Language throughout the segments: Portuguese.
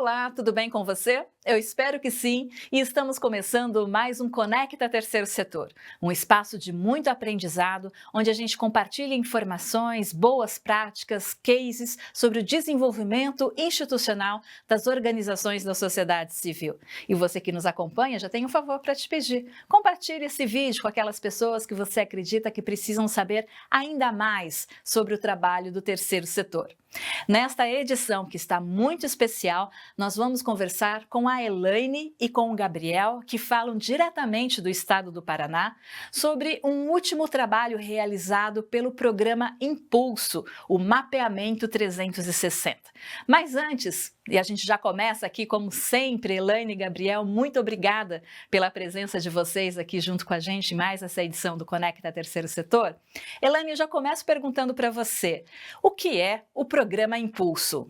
Olá, tudo bem com você? Eu espero que sim, e estamos começando mais um Conecta Terceiro Setor, um espaço de muito aprendizado, onde a gente compartilha informações, boas práticas, cases sobre o desenvolvimento institucional das organizações da sociedade civil. E você que nos acompanha já tem um favor para te pedir: compartilhe esse vídeo com aquelas pessoas que você acredita que precisam saber ainda mais sobre o trabalho do terceiro setor. Nesta edição, que está muito especial, nós vamos conversar com a Elaine e com o Gabriel, que falam diretamente do estado do Paraná, sobre um último trabalho realizado pelo programa Impulso, o Mapeamento 360. Mas antes, e a gente já começa aqui, como sempre, Elaine e Gabriel, muito obrigada pela presença de vocês aqui junto com a gente em mais essa edição do Conecta Terceiro Setor. Elaine, eu já começo perguntando para você, o que é o programa Impulso?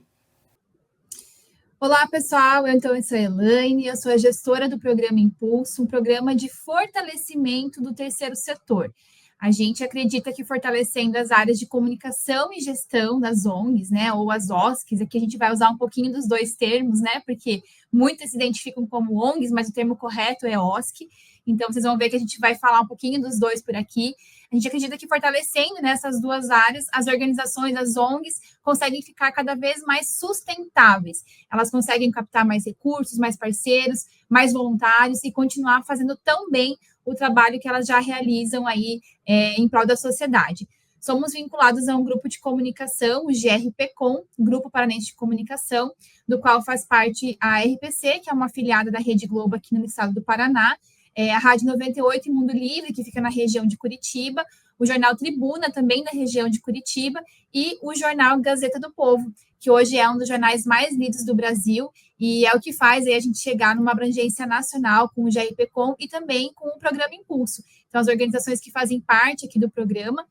Olá, pessoal. Eu sou a Elaine, eu sou a gestora do programa Impulso, um programa de fortalecimento do terceiro setor. A gente acredita que fortalecendo as áreas de comunicação e gestão das ONGs, né, ou as OSCs, aqui a gente vai usar um pouquinho dos dois termos, né, porque muitas se identificam como ONGs, mas o termo correto é OSC. Então, vocês vão ver que a gente vai falar um pouquinho dos dois por aqui. A gente acredita que fortalecendo nessas duas áreas, as organizações, as ONGs, conseguem ficar cada vez mais sustentáveis. Elas conseguem captar mais recursos, mais parceiros, mais voluntários e continuar fazendo tão bem o trabalho que elas já realizam aí em prol da sociedade. Somos vinculados a um grupo de comunicação, o GRPcom, Grupo Paranense de Comunicação, do qual faz parte a RPC, que é uma afiliada da Rede Globo aqui no estado do Paraná, a Rádio 98 e Mundo Livre, que fica na região de Curitiba, o Jornal Tribuna, também da região de Curitiba, e o Jornal Gazeta do Povo, que hoje é um dos jornais mais lidos do Brasil, e é o que faz aí a gente chegar numa abrangência nacional com o GRPcom e também com o programa Impulso. Então, as organizações que fazem parte aqui do programa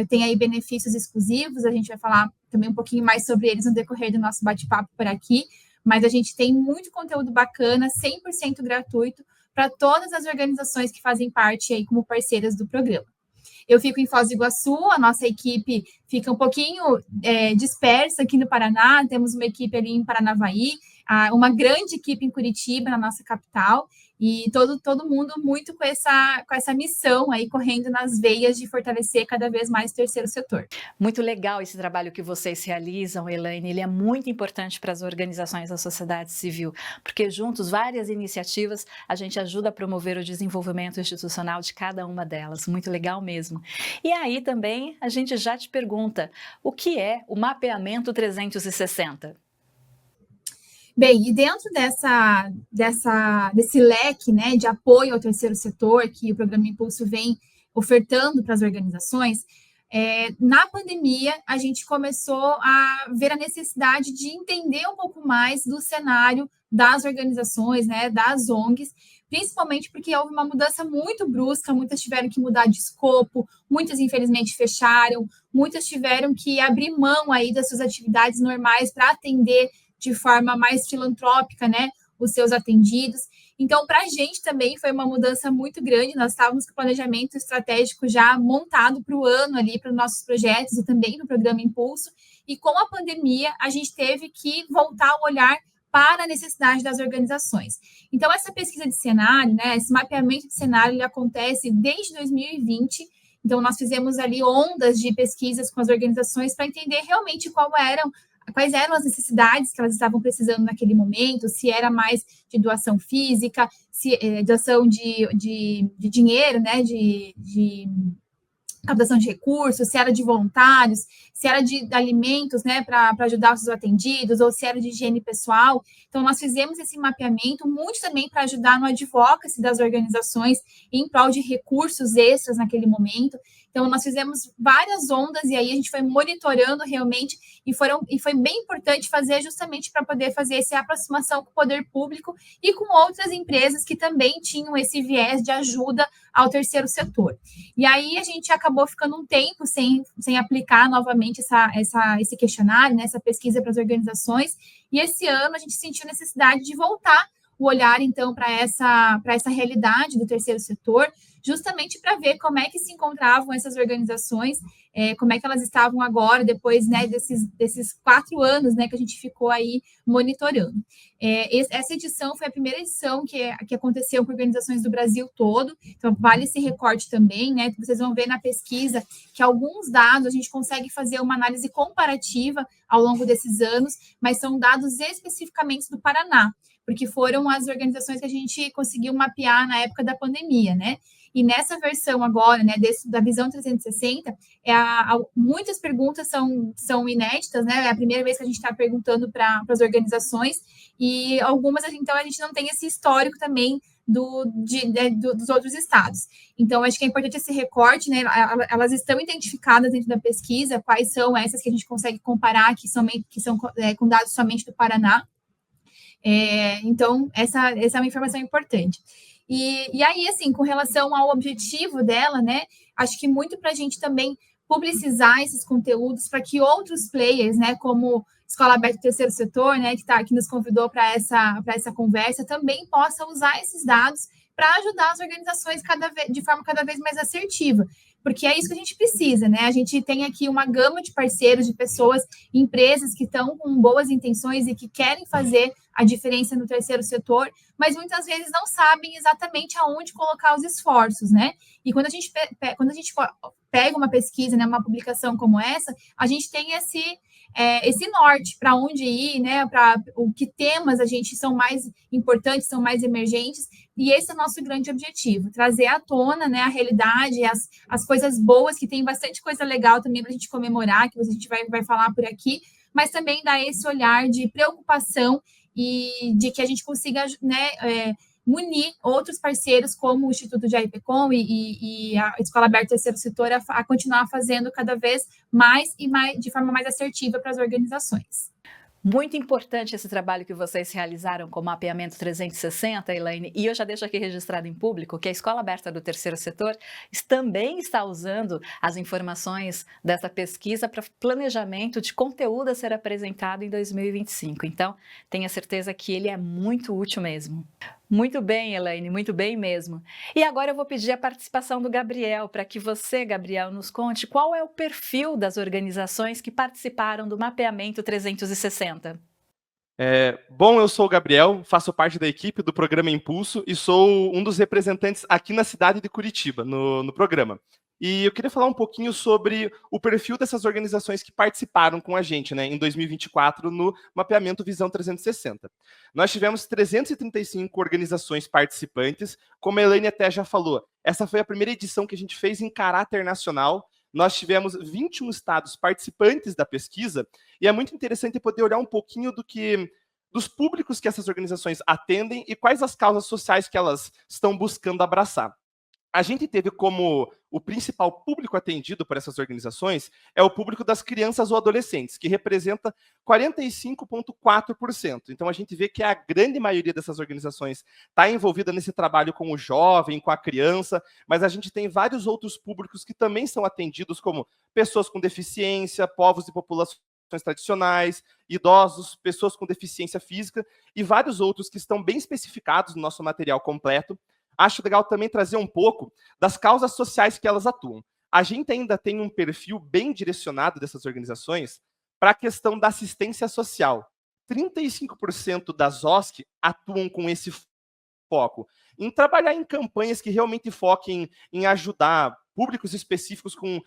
têm aí benefícios exclusivos, a gente vai falar também um pouquinho mais sobre eles no decorrer do nosso bate-papo por aqui, mas a gente tem muito conteúdo bacana, 100% gratuito, para todas as organizações que fazem parte aí como parceiras do programa. Eu fico em Foz do Iguaçu, a nossa equipe fica um pouquinho dispersa aqui no Paraná, temos uma equipe ali em Paranavaí, uma grande equipe em Curitiba, na nossa capital, e todo mundo muito com essa missão aí, correndo nas veias de fortalecer cada vez mais o terceiro setor. Muito legal esse trabalho que vocês realizam, Elaine, ele é muito importante para as organizações da sociedade civil, porque juntos, várias iniciativas, a gente ajuda a promover o desenvolvimento institucional de cada uma delas, muito legal mesmo. E aí também a gente já te pergunta, o que é o Mapeamento 360? Bem, e dentro desse leque, né, de apoio ao terceiro setor que o programa Impulso vem ofertando para as organizações, na pandemia a gente começou a ver a necessidade de entender um pouco mais do cenário das organizações, né, das ONGs, principalmente porque houve uma mudança muito brusca, muitas tiveram que mudar de escopo, muitas infelizmente fecharam, muitas tiveram que abrir mão aí das suas atividades normais para atender de forma mais filantrópica, né, os seus atendidos. Então, para a gente também foi uma mudança muito grande, nós estávamos com o planejamento estratégico já montado para o ano ali, para os nossos projetos e também no programa Impulso, e com a pandemia a gente teve que voltar o olhar para a necessidade das organizações. Então, essa pesquisa de cenário, né, esse mapeamento de cenário, ele acontece desde 2020, então nós fizemos ali ondas de pesquisas com as organizações para entender realmente quais eram as necessidades que elas estavam precisando naquele momento, se era mais de doação física, se doação de dinheiro, né, de captação de recursos, se era de voluntários, se era de alimentos, né, para ajudar os seus atendidos, ou se era de higiene pessoal. Então, nós fizemos esse mapeamento muito também para ajudar no advocacy das organizações em prol de recursos extras naquele momento. Então, nós fizemos várias ondas e aí a gente foi monitorando realmente e foi bem importante fazer justamente para poder fazer essa aproximação com o poder público e com outras empresas que também tinham esse viés de ajuda ao terceiro setor. E aí a gente acabou ficando um tempo sem aplicar novamente esse questionário, né, essa pesquisa para as organizações, e esse ano a gente sentiu necessidade de voltar o olhar, então, para essa realidade do terceiro setor, justamente para ver como é que se encontravam essas organizações, como é que elas estavam agora, depois, né, desses 4 anos, né, que a gente ficou aí monitorando. Essa edição foi a primeira edição que aconteceu com organizações do Brasil todo, então vale esse recorte também, né, vocês vão ver na pesquisa que alguns dados a gente consegue fazer uma análise comparativa ao longo desses anos, mas são dados especificamente do Paraná, porque foram as organizações que a gente conseguiu mapear na época da pandemia, né? E nessa versão agora, né, da Visão 360, muitas perguntas são inéditas, né? É a primeira vez que a gente está perguntando para as organizações, e algumas, então, a gente não tem esse histórico também dos outros estados. Então, acho que é importante esse recorte, né? Elas estão identificadas dentro da pesquisa, quais são essas que a gente consegue comparar, que são com dados somente do Paraná. Então, essa é uma informação importante. E aí, assim, com relação ao objetivo dela, né, acho que muito para a gente também publicizar esses conteúdos para que outros players, né, como Escola Aberta do Terceiro Setor, né, que nos convidou para essa conversa, também possam usar esses dados para ajudar as organizações de forma cada vez mais assertiva, porque é isso que a gente precisa, né? A gente tem aqui uma gama de parceiros, de pessoas, empresas que estão com boas intenções e que querem fazer a diferença no terceiro setor, mas muitas vezes não sabem exatamente aonde colocar os esforços, né? E quando a gente pega uma pesquisa, né, uma publicação como essa, a gente tem esse norte para onde ir, né? Para o que temas a gente são mais importantes, são mais emergentes, e esse é o nosso grande objetivo, trazer à tona, né, a realidade, as coisas boas, que tem bastante coisa legal também para a gente comemorar, que a gente vai falar por aqui, mas também dar esse olhar de preocupação e de que a gente consiga, né, munir outros parceiros, como o Instituto de AIPCOM e a Escola Aberta Terceiro Setor, a continuar fazendo cada vez mais e mais, de forma mais assertiva para as organizações. Muito importante esse trabalho que vocês realizaram com o mapeamento 360, Elaine, e eu já deixo aqui registrado em público que a Escola Aberta do Terceiro Setor também está usando as informações dessa pesquisa para planejamento de conteúdo a ser apresentado em 2025. Então, tenha certeza que ele é muito útil mesmo. Muito bem, Elaine, muito bem mesmo. E agora eu vou pedir a participação do Gabriel, para que você, Gabriel, nos conte qual é o perfil das organizações que participaram do mapeamento 360. Bom, eu sou o Gabriel, faço parte da equipe do programa Impulso e sou um dos representantes aqui na cidade de Curitiba, no programa. E eu queria falar um pouquinho sobre o perfil dessas organizações que participaram com a gente, né, em 2024 no mapeamento Visão 360. Nós tivemos 335 organizações participantes, como a Elaine até já falou. Essa foi a primeira edição que a gente fez em caráter nacional. Nós tivemos 21 estados participantes da pesquisa, e é muito interessante poder olhar um pouquinho dos públicos que essas organizações atendem e quais as causas sociais que elas estão buscando abraçar. A gente teve como o principal público atendido por essas organizações é o público das crianças ou adolescentes, que representa 45,4%. Então, a gente vê que a grande maioria dessas organizações está envolvida nesse trabalho com o jovem, com a criança, mas a gente tem vários outros públicos que também são atendidos, como pessoas com deficiência, povos e populações tradicionais, idosos, pessoas com deficiência física e vários outros que estão bem especificados no nosso material completo. Acho legal também trazer um pouco das causas sociais que elas atuam. A gente ainda tem um perfil bem direcionado dessas organizações para a questão da assistência social. 35% das OSC atuam com esse foco, em trabalhar em campanhas que realmente foquem em ajudar públicos específicos com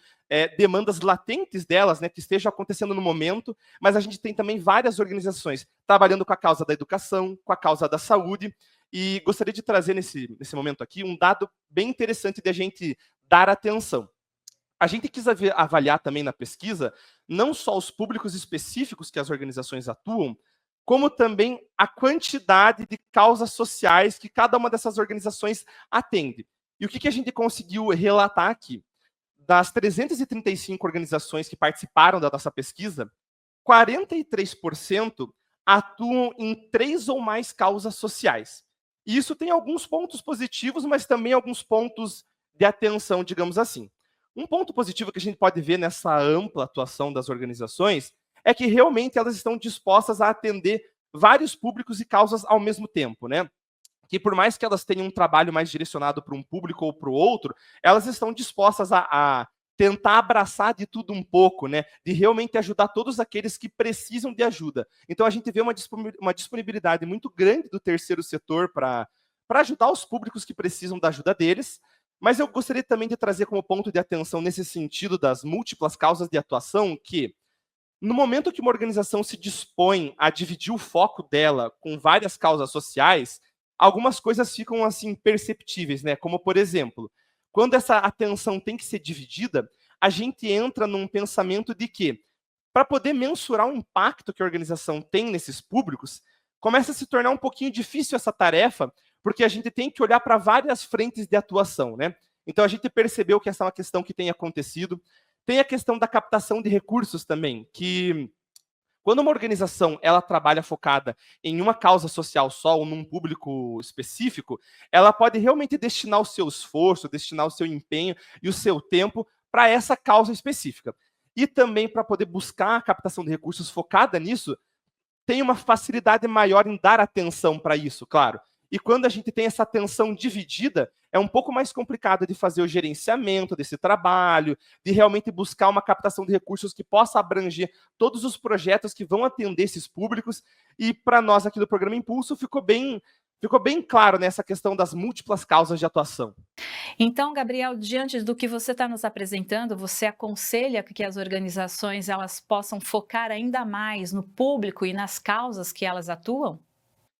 demandas latentes delas, né, que estejam acontecendo no momento, mas a gente tem também várias organizações trabalhando com a causa da educação, com a causa da saúde, e gostaria de trazer nesse momento aqui um dado bem interessante de a gente dar atenção. A gente quis avaliar também na pesquisa não só os públicos específicos que as organizações atuam, como também a quantidade de causas sociais que cada uma dessas organizações atende. E o que a gente conseguiu relatar aqui? Das 335 organizações que participaram da nossa pesquisa, 43% atuam em 3 ou mais causas sociais. E isso tem alguns pontos positivos, mas também alguns pontos de atenção, digamos assim. Um ponto positivo que a gente pode ver nessa ampla atuação das organizações é que realmente elas estão dispostas a atender vários públicos e causas ao mesmo tempo, né? que por mais que elas tenham um trabalho mais direcionado para um público ou para o outro, elas estão dispostas a tentar abraçar de tudo um pouco, né? De realmente ajudar todos aqueles que precisam de ajuda. Então a gente vê uma disponibilidade muito grande do terceiro setor para ajudar os públicos que precisam da ajuda deles, mas eu gostaria também de trazer como ponto de atenção nesse sentido das múltiplas causas de atuação que, no momento que uma organização se dispõe a dividir o foco dela com várias causas sociais, algumas coisas ficam assim perceptíveis, né? Como, por exemplo, quando essa atenção tem que ser dividida, a gente entra num pensamento de que, para poder mensurar o impacto que a organização tem nesses públicos, começa a se tornar um pouquinho difícil essa tarefa, porque a gente tem que olhar para várias frentes de atuação, né? Então a gente percebeu que essa é uma questão que tem acontecido. Tem a questão da captação de recursos também, que quando uma organização ela trabalha focada em uma causa social só ou num público específico, ela pode realmente destinar o seu esforço, destinar o seu empenho e o seu tempo para essa causa específica. E também para poder buscar a captação de recursos focada nisso, tem uma facilidade maior em dar atenção para isso, claro. E quando a gente tem essa atenção dividida, é um pouco mais complicado de fazer o gerenciamento desse trabalho, de realmente buscar uma captação de recursos que possa abranger todos os projetos que vão atender esses públicos. E para nós aqui do Programa Impulso ficou bem claro nessa questão das múltiplas causas de atuação. Então, Gabriel, diante do que você está nos apresentando, você aconselha que as organizações elas possam focar ainda mais no público e nas causas que elas atuam?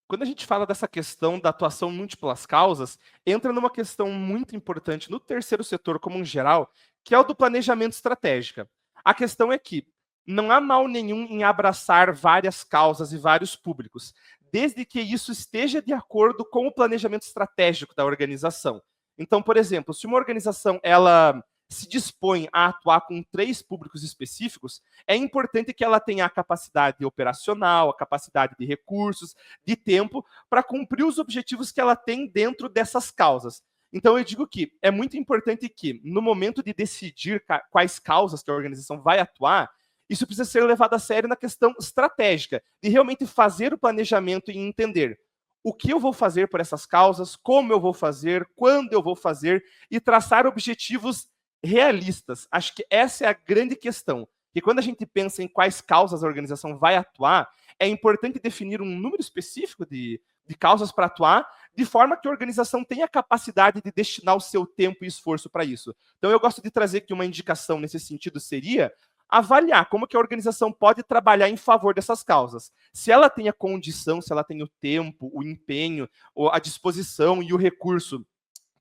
Quando a gente fala dessa questão da atuação em múltiplas causas, entra numa questão muito importante no terceiro setor como em geral, que é o do planejamento estratégico. A questão é que não há mal nenhum em abraçar várias causas e vários públicos, desde que isso esteja de acordo com o planejamento estratégico da organização. Então, por exemplo, se uma organização ela se dispõe a atuar com 3 públicos específicos, é importante que ela tenha a capacidade operacional, a capacidade de recursos, de tempo, para cumprir os objetivos que ela tem dentro dessas causas. Então, eu digo que é muito importante que, no momento de decidir quais causas que a organização vai atuar, isso precisa ser levado a sério na questão estratégica, de realmente fazer o planejamento e entender o que eu vou fazer por essas causas, como eu vou fazer, quando eu vou fazer, e traçar objetivos realistas. Acho que essa é a grande questão. Que quando a gente pensa em quais causas a organização vai atuar, é importante definir um número específico de causas para atuar, de forma que a organização tenha a capacidade de destinar o seu tempo e esforço para isso. Então, eu gosto de trazer que uma indicação nesse sentido seria avaliar como que a organização pode trabalhar em favor dessas causas. Se ela tem a condição, se ela tem o tempo, o empenho, a disposição e o recurso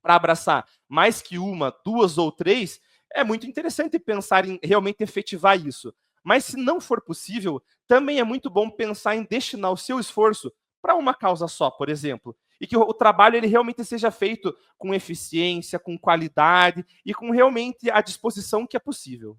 para abraçar mais que uma, 2 ou 3, é muito interessante pensar em realmente efetivar isso. Mas se não for possível, também é muito bom pensar em destinar o seu esforço para uma causa só, por exemplo. E que o trabalho ele realmente seja feito com eficiência, com qualidade e com realmente a disposição que é possível.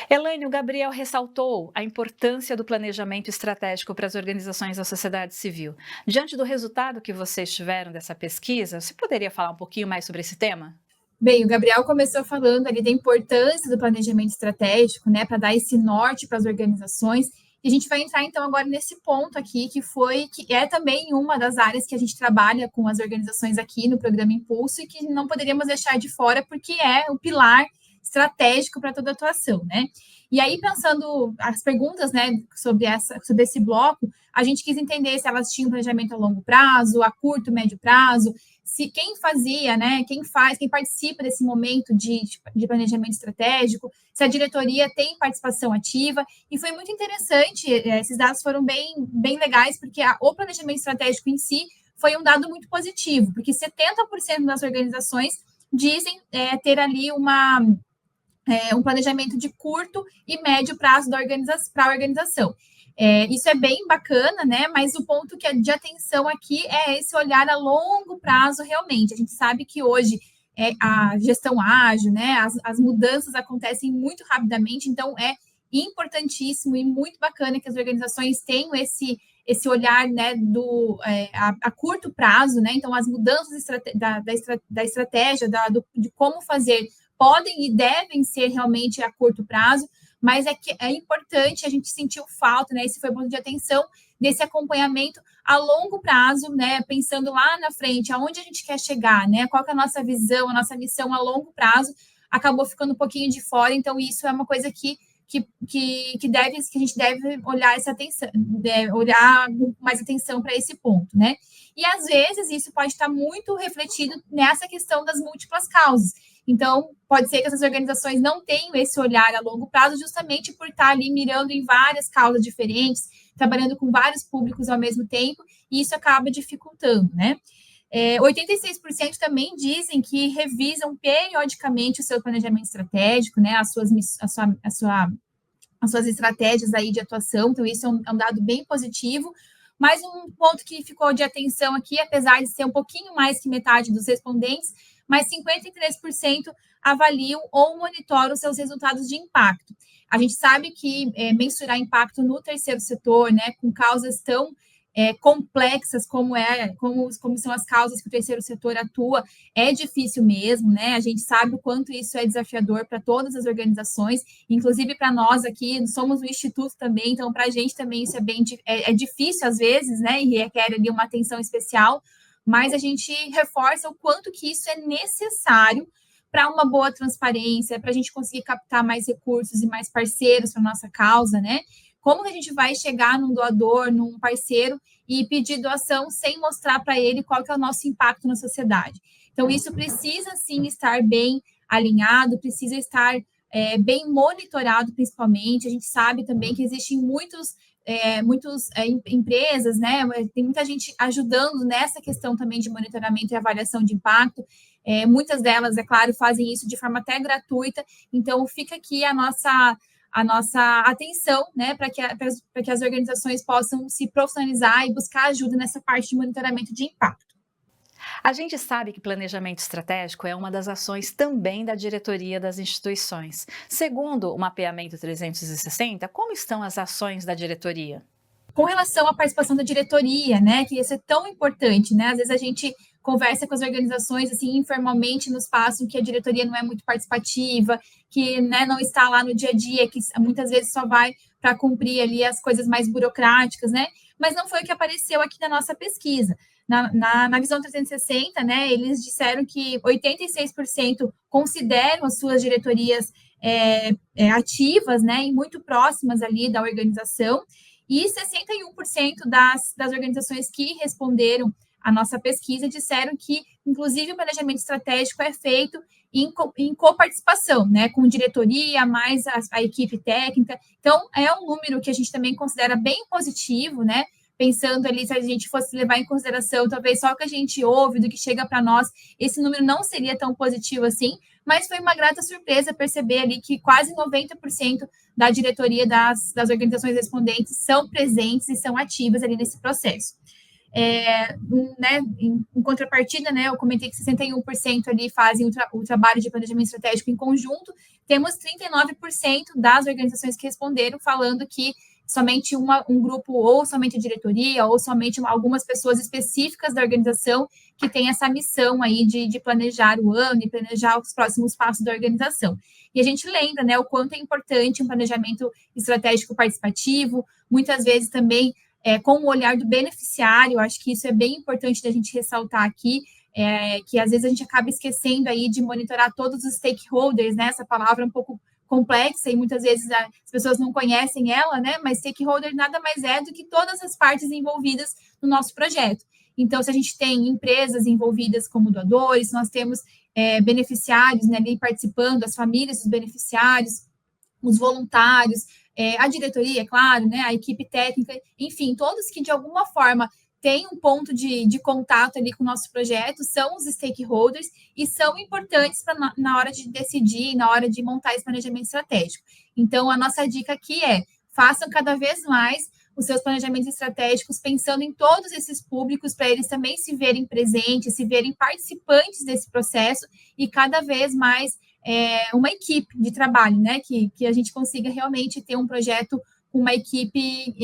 Elaine, o Gabriel ressaltou a importância do planejamento estratégico para as organizações da sociedade civil. Diante do resultado que vocês tiveram dessa pesquisa, você poderia falar um pouquinho mais sobre esse tema? Bem, o Gabriel começou falando ali da importância do planejamento estratégico, né, para dar esse norte para as organizações. E a gente vai entrar então agora nesse ponto aqui, que é também uma das áreas que a gente trabalha com as organizações aqui no Programa Impulso e que não poderíamos deixar de fora, porque é o pilar estratégico para toda atuação, né? E aí, pensando as perguntas, né, sobre esse bloco, a gente quis entender se elas tinham planejamento a longo prazo, a curto, médio prazo, se quem fazia, né, quem participa desse momento de planejamento estratégico, se a diretoria tem participação ativa, e foi muito interessante, esses dados foram bem legais, porque o planejamento estratégico em si foi um dado muito positivo, porque 70% das organizações dizem ter ali um planejamento de curto e médio prazo para a organização. Isso é bem bacana, né? Mas o ponto que é de atenção aqui é esse olhar a longo prazo realmente. A gente sabe que hoje a gestão ágil, né? As mudanças acontecem muito rapidamente, então é importantíssimo e muito bacana que as organizações tenham esse olhar, né, a curto prazo, né? Então, as mudanças da estratégia, de como fazer, podem e devem ser realmente a curto prazo, mas é importante, a gente sentiu falta, né? Esse foi o ponto de atenção, desse acompanhamento a longo prazo, né, pensando lá na frente, aonde a gente quer chegar, né, qual que é a nossa visão, a nossa missão a longo prazo, acabou ficando um pouquinho de fora, então isso é uma coisa que a gente deve olhar essa atenção, olhar com mais atenção para esse ponto, né? E às vezes isso pode estar muito refletido nessa questão das múltiplas causas. Então, pode ser que essas organizações não tenham esse olhar a longo prazo, justamente por estar ali mirando em várias causas diferentes, trabalhando com vários públicos ao mesmo tempo, e isso acaba dificultando, né? 86% também dizem que revisam periodicamente o seu planejamento estratégico, né, as suas estratégias aí de atuação, então isso é um dado bem positivo. Mas um ponto que ficou de atenção aqui, apesar de ser um pouquinho mais que metade dos respondentes, mas 53% avaliam ou monitoram os seus resultados de impacto. A gente sabe que mensurar impacto no terceiro setor, né, com causas tão complexas como são as causas que o terceiro setor atua, é difícil mesmo, né? A gente sabe o quanto isso é desafiador para todas as organizações, inclusive para nós aqui, somos um instituto também, então para a gente também isso é difícil às vezes, né? E requer ali uma atenção especial, mas a gente reforça o quanto que isso é necessário para uma boa transparência, para a gente conseguir captar mais recursos e mais parceiros para a nossa causa, né? Como que a gente vai chegar num doador, num parceiro e pedir doação sem mostrar para ele qual que é o nosso impacto na sociedade? Então, isso precisa, sim, estar bem alinhado, precisa estar bem monitorado, principalmente. A gente sabe também que existem muitas empresas, né? Tem muita gente ajudando nessa questão também de monitoramento e avaliação de impacto. Muitas delas, é claro, fazem isso de forma até gratuita. Então, fica aqui a nossa atenção, né, para que as organizações possam se profissionalizar e buscar ajuda nessa parte de monitoramento de impacto. A gente sabe que planejamento estratégico é uma das ações também da diretoria das instituições. Segundo o mapeamento 360, como estão as ações da diretoria? Com relação à participação da diretoria, né, que isso é tão importante, né, às vezes a gente conversa com as organizações, assim, informalmente nos passam que a diretoria não é muito participativa, que, né, não está lá no dia a dia, que muitas vezes só vai para cumprir ali as coisas mais burocráticas, né, mas não foi o que apareceu aqui na nossa pesquisa. Na Visão 360, né, eles disseram que 86% consideram as suas diretorias ativas, né, e muito próximas ali da organização, e 61% das organizações que responderam à nossa pesquisa disseram que, inclusive, o planejamento estratégico é feito em coparticipação, né, com diretoria, mais a equipe técnica. Então, é um número que a gente também considera bem positivo, né, pensando ali, se a gente fosse levar em consideração, talvez só o que a gente ouve, do que chega para nós, esse número não seria tão positivo assim, mas foi uma grata surpresa perceber ali que quase 90% da diretoria das organizações respondentes são presentes e são ativas ali nesse processo. Né, em contrapartida, né, eu comentei que 61% ali fazem o trabalho de planejamento estratégico em conjunto, temos 39% das organizações que responderam falando que somente um grupo, ou somente a diretoria, ou somente algumas pessoas específicas da organização que tem essa missão aí de planejar o ano e planejar os próximos passos da organização. E a gente lembra, né, o quanto é importante um planejamento estratégico participativo, muitas vezes também com o olhar do beneficiário. Acho que isso é bem importante da gente ressaltar aqui, que às vezes a gente acaba esquecendo aí de monitorar todos os stakeholders, né, essa palavra é um pouco complexa e muitas vezes as pessoas não conhecem ela, né? Mas stakeholder nada mais é do que todas as partes envolvidas no nosso projeto. Então, se a gente tem empresas envolvidas como doadores, nós temos beneficiários, né, ali participando, as famílias dos beneficiários, os voluntários, a diretoria, é claro, né, a equipe técnica, enfim, todos que de alguma forma tem um ponto de contato ali com o nosso projeto, são os stakeholders e são importantes na hora de decidir, na hora de montar esse planejamento estratégico. Então, a nossa dica aqui façam cada vez mais os seus planejamentos estratégicos pensando em todos esses públicos, para eles também se verem presentes, se verem participantes desse processo e cada vez mais uma equipe de trabalho, né? Que a gente consiga realmente ter um projeto com uma equipe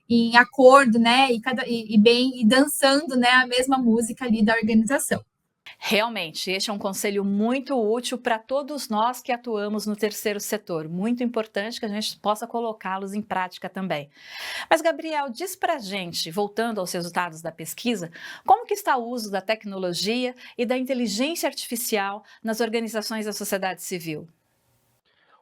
em acordo, né, e dançando, né, a mesma música ali da organização. Realmente, este é um conselho muito útil para todos nós que atuamos no terceiro setor. Muito importante que a gente possa colocá-los em prática também. Mas, Gabriel, diz para a gente, voltando aos resultados da pesquisa, como que está o uso da tecnologia e da inteligência artificial nas organizações da sociedade civil?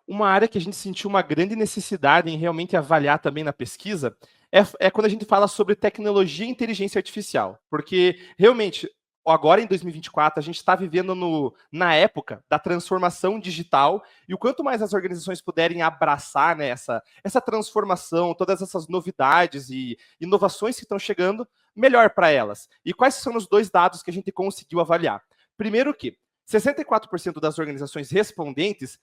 Uma área que a gente sentiu uma grande necessidade em realmente avaliar também na pesquisa é quando a gente fala sobre tecnologia e inteligência artificial. Porque, realmente, agora em 2024, a gente está vivendo na época da transformação digital e o quanto mais as organizações puderem abraçar, né, essa transformação, todas essas novidades e inovações que estão chegando, melhor para elas. E quais são os dois dados que a gente conseguiu avaliar? Primeiro que 64% das organizações respondentes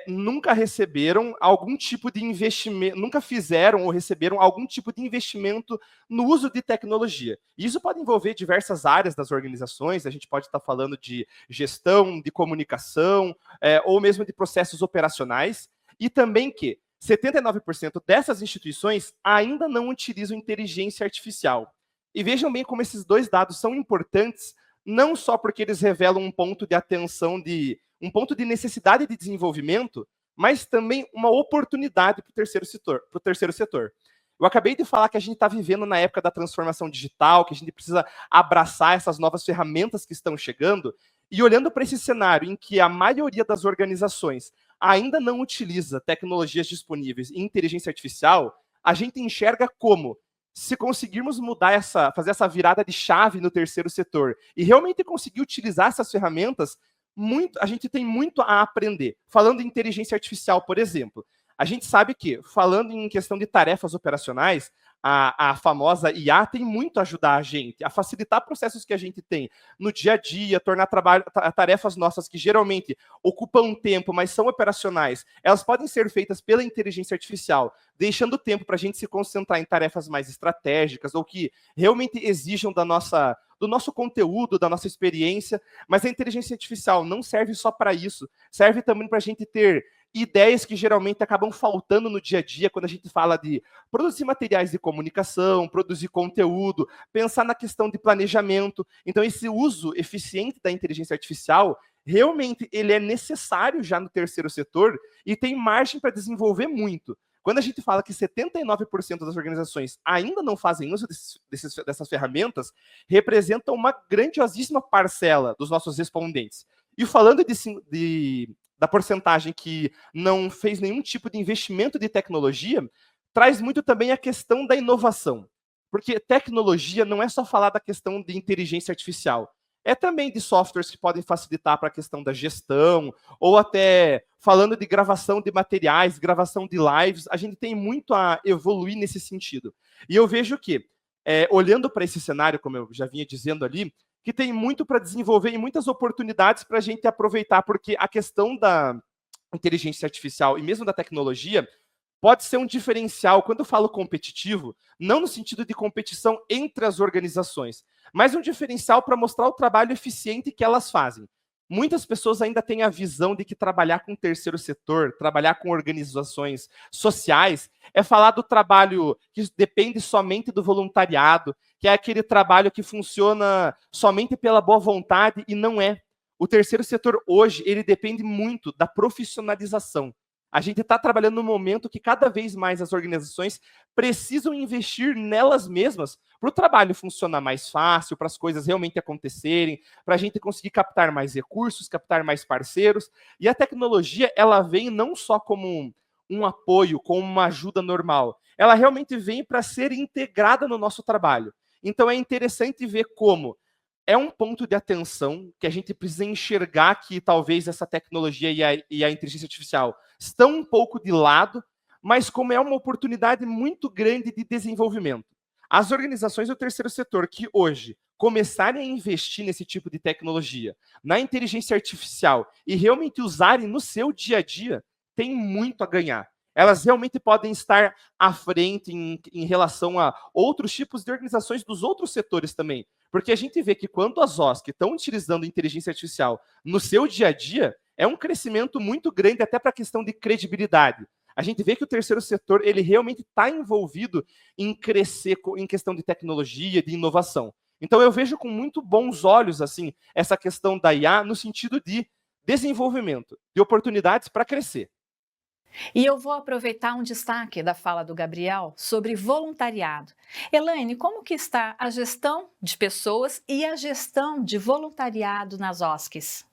nunca receberam algum tipo de investimento, nunca fizeram ou receberam algum tipo de investimento no uso de tecnologia. E isso pode envolver diversas áreas das organizações, a gente pode estar falando de gestão, de comunicação, ou mesmo de processos operacionais, e também que 79% dessas instituições ainda não utilizam inteligência artificial. E vejam bem como esses dois dados são importantes, não só porque eles revelam um ponto de atenção um ponto de necessidade de desenvolvimento, mas também uma oportunidade para o terceiro setor. Eu acabei de falar que a gente está vivendo na época da transformação digital, que a gente precisa abraçar essas novas ferramentas que estão chegando, e olhando para esse cenário em que a maioria das organizações ainda não utiliza tecnologias disponíveis em inteligência artificial, a gente enxerga como, se conseguirmos fazer essa virada de chave no terceiro setor e realmente conseguir utilizar essas ferramentas, a gente tem muito a aprender. Falando em inteligência artificial, por exemplo, a gente sabe que, falando em questão de tarefas operacionais, a famosa IA tem muito a ajudar a gente, a facilitar processos que a gente tem no dia a dia, tornar tarefas nossas que geralmente ocupam tempo, mas são operacionais, elas podem ser feitas pela inteligência artificial, deixando tempo para a gente se concentrar em tarefas mais estratégicas ou que realmente exijam do nosso conteúdo, da nossa experiência, mas a inteligência artificial não serve só para isso, serve também para a gente ter ideias que geralmente acabam faltando no dia a dia, quando a gente fala de produzir materiais de comunicação, produzir conteúdo, pensar na questão de planejamento. Então, esse uso eficiente da inteligência artificial, realmente, ele é necessário já no terceiro setor e tem margem para desenvolver muito. Quando a gente fala que 79% das organizações ainda não fazem uso dessas ferramentas, representa uma grandiosíssima parcela dos nossos respondentes. E falando da porcentagem que não fez nenhum tipo de investimento de tecnologia, traz muito também a questão da inovação. Porque tecnologia não é só falar da questão de inteligência artificial, é também de softwares que podem facilitar para a questão da gestão, ou até falando de gravação de materiais, gravação de lives, a gente tem muito a evoluir nesse sentido. E eu vejo que, olhando para esse cenário, como eu já vinha dizendo ali, que tem muito para desenvolver e muitas oportunidades para a gente aproveitar, porque a questão da inteligência artificial e mesmo da tecnologia pode ser um diferencial, quando eu falo competitivo, não no sentido de competição entre as organizações, mas um diferencial para mostrar o trabalho eficiente que elas fazem. Muitas pessoas ainda têm a visão de que trabalhar com o terceiro setor, trabalhar com organizações sociais, é falar do trabalho que depende somente do voluntariado, que é aquele trabalho que funciona somente pela boa vontade, e não é. O terceiro setor hoje, ele depende muito da profissionalização. A gente está trabalhando num momento que cada vez mais as organizações precisam investir nelas mesmas para o trabalho funcionar mais fácil, para as coisas realmente acontecerem, para a gente conseguir captar mais recursos, captar mais parceiros. E a tecnologia, ela vem não só como um apoio, como uma ajuda normal. Ela realmente vem para ser integrada no nosso trabalho. Então é interessante ver como é um ponto de atenção que a gente precisa enxergar que talvez essa tecnologia e a inteligência artificial estão um pouco de lado, mas como é uma oportunidade muito grande de desenvolvimento. As organizações do terceiro setor que hoje começarem a investir nesse tipo de tecnologia, na inteligência artificial e realmente usarem no seu dia a dia, têm muito a ganhar. Elas realmente podem estar à frente em relação a outros tipos de organizações dos outros setores também. Porque a gente vê que quando as OSC estão utilizando inteligência artificial no seu dia a dia, é um crescimento muito grande até para a questão de credibilidade. A gente vê que o terceiro setor, ele realmente está envolvido em crescer em questão de tecnologia, de inovação. Então, eu vejo com muito bons olhos assim essa questão da IA no sentido de desenvolvimento, de oportunidades para crescer. E eu vou aproveitar um destaque da fala do Gabriel sobre voluntariado. Elaine, como que está a gestão de pessoas e a gestão de voluntariado nas OSCs?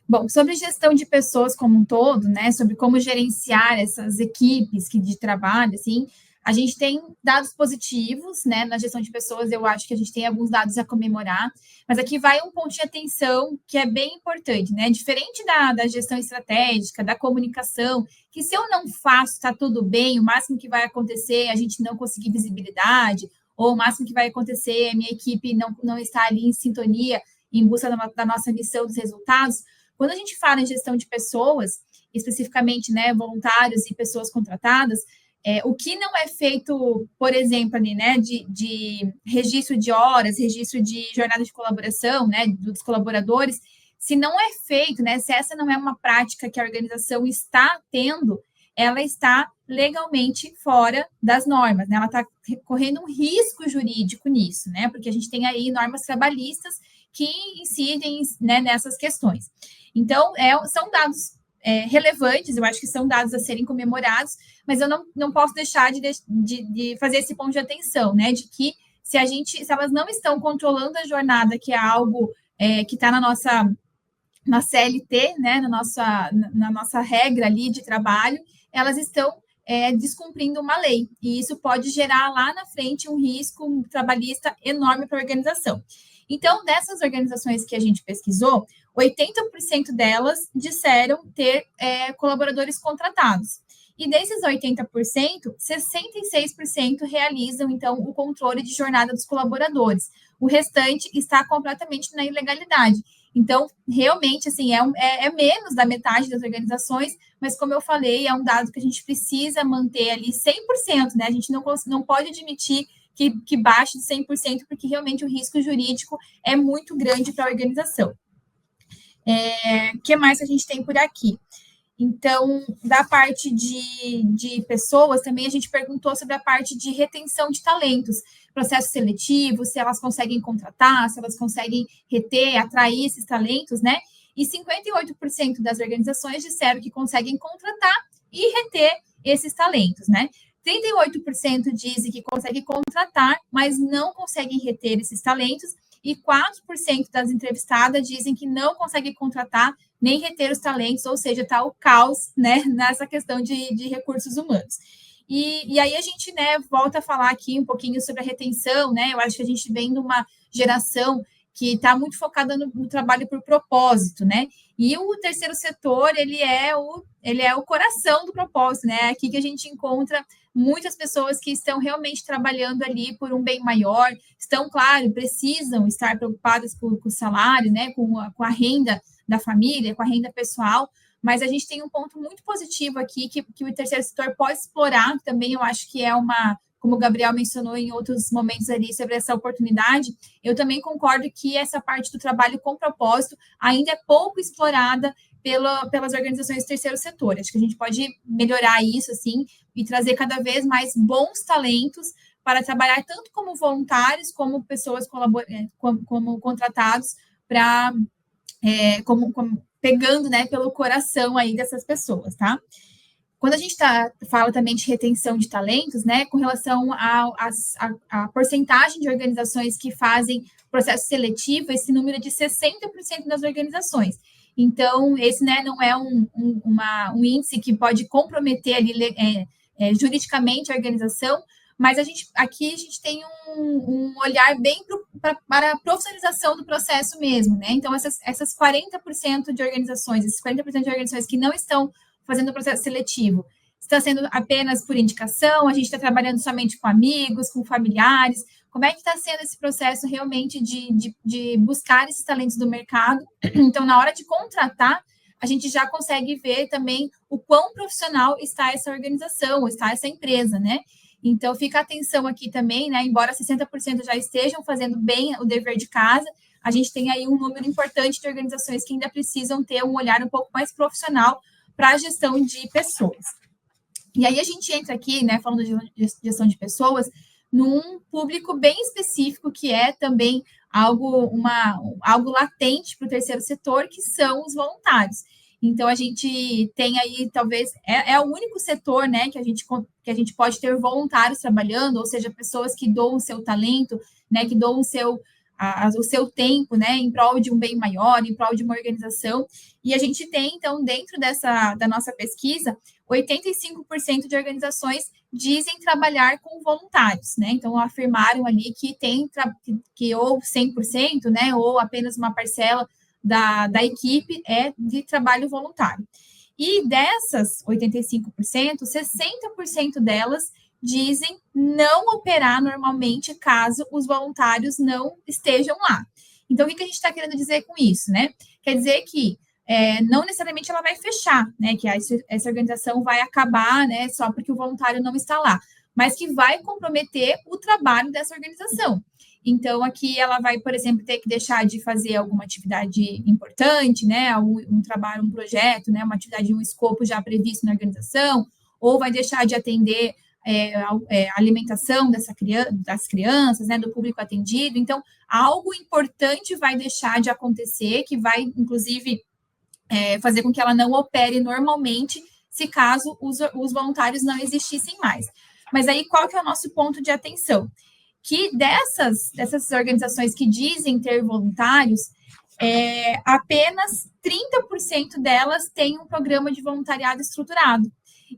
Bom, sobre gestão de pessoas como um todo, né, sobre como gerenciar essas equipes de trabalho, assim, a gente tem dados positivos, né, na gestão de pessoas, eu acho que a gente tem alguns dados a comemorar, mas aqui vai um ponto de atenção que é bem importante, né, diferente da gestão estratégica, da comunicação, que se eu não faço, está tudo bem, o máximo que vai acontecer é a gente não conseguir visibilidade, ou o máximo que vai acontecer é a minha equipe não estar ali em sintonia, em busca da nossa missão dos resultados. Quando a gente fala em gestão de pessoas, especificamente, né, voluntários e pessoas contratadas, o que não é feito, por exemplo, ali, né, de registro de horas, registro de jornada de colaboração, né, dos colaboradores, se não é feito, né, se essa não é uma prática que a organização está tendo, ela está legalmente fora das normas, né, ela está correndo um risco jurídico nisso, né, porque a gente tem aí normas trabalhistas que incidem, né, nessas questões. Então, são dados relevantes, eu acho que são dados a serem comemorados, mas eu não posso deixar de fazer esse ponto de atenção, né? De que se elas não estão controlando a jornada, que é algo que está na CLT, né? Na nossa regra ali de trabalho, elas estão descumprindo uma lei, e isso pode gerar lá na frente um risco trabalhista enorme para a organização. Então, dessas organizações que a gente pesquisou, 80% delas disseram ter colaboradores contratados. E desses 80%, 66% realizam, então, o controle de jornada dos colaboradores. O restante está completamente na ilegalidade. Então, realmente, assim, é menos da metade das organizações, mas, como eu falei, é um dado que a gente precisa manter ali 100%, né? A gente não pode admitir que baixe de 100%, porque realmente o risco jurídico é muito grande para a organização. O que mais a gente tem por aqui? Então, da parte de pessoas, também a gente perguntou sobre a parte de retenção de talentos, processo seletivo, se elas conseguem contratar, se elas conseguem reter, atrair esses talentos, né? E 58% das organizações disseram que conseguem contratar e reter esses talentos, né? 38% dizem que conseguem contratar, mas não conseguem reter esses talentos, e 4% das entrevistadas dizem que não conseguem contratar nem reter os talentos, ou seja, está o caos, né, nessa questão de recursos humanos. E aí a gente, né, volta a falar aqui um pouquinho sobre a retenção, né? Eu acho que a gente vem de uma geração que está muito focada no trabalho por propósito, né? E o terceiro setor, ele é o coração do propósito, né? É aqui que a gente encontra muitas pessoas que estão realmente trabalhando ali por um bem maior, estão, claro, precisam estar preocupadas com o salário, né? Com a renda da família, com a renda pessoal, mas a gente tem um ponto muito positivo aqui que o terceiro setor pode explorar também. Eu acho que é como o Gabriel mencionou em outros momentos ali sobre essa oportunidade, eu também concordo que essa parte do trabalho com propósito ainda é pouco explorada pelas organizações do terceiro setor. Acho que a gente pode melhorar isso, assim, e trazer cada vez mais bons talentos para trabalhar tanto como voluntários, como pessoas como contratados, para como pegando, né, pelo coração aí dessas pessoas, tá? Quando a gente fala também de retenção de talentos, né, com relação à porcentagem de organizações que fazem processo seletivo, esse número é de 60% das organizações. Então, esse, né, não é um índice que pode comprometer ali juridicamente a organização, mas aqui a gente tem um olhar bem para a profissionalização do processo mesmo, né? Então, essas 40% de organizações, esses 40% de organizações que não estão fazendo o processo seletivo, está sendo apenas por indicação, a gente está trabalhando somente com amigos, com familiares, como é que está sendo esse processo realmente de buscar esses talentos do mercado? Então, na hora de contratar, a gente já consegue ver também o quão profissional está essa organização, está essa empresa, né? Então, fica atenção aqui também, né? Embora 60% já estejam fazendo bem o dever de casa, a gente tem aí um número importante de organizações que ainda precisam ter um olhar um pouco mais profissional para a gestão de pessoas. E aí a gente entra aqui, né, falando de gestão de pessoas, num público bem específico, que é também algo latente para o terceiro setor, que são os voluntários. Então, a gente tem aí, talvez, é o único setor, né, que a gente pode ter voluntários trabalhando, ou seja, pessoas que doam o seu talento, né, que doam o seu tempo, né, em prol de um bem maior, em prol de uma organização. E a gente tem, então, dentro da nossa pesquisa, 85% de organizações dizem trabalhar com voluntários, né? Então, afirmaram ali que tem que ou 100%, né, ou apenas uma parcela da equipe é de trabalho voluntário. E dessas 85%, 60% delas dizem não operar normalmente caso os voluntários não estejam lá. Então, o que a gente está querendo dizer com isso, né? Quer dizer que não necessariamente ela vai fechar, né? Que essa organização vai acabar, né? Só porque o voluntário não está lá, mas que vai comprometer o trabalho dessa organização. Então, aqui ela vai, por exemplo, ter que deixar de fazer alguma atividade importante, né? Um trabalho, um projeto, né? Uma atividade, um escopo já previsto na organização, ou vai deixar de atender a alimentação das crianças, né? Do público atendido. Então, algo importante vai deixar de acontecer, que vai, inclusive, fazer com que ela não opere normalmente, se caso os voluntários não existissem mais. Mas aí, qual que é o nosso ponto de atenção? Que dessas organizações que dizem ter voluntários, apenas 30% delas têm um programa de voluntariado estruturado.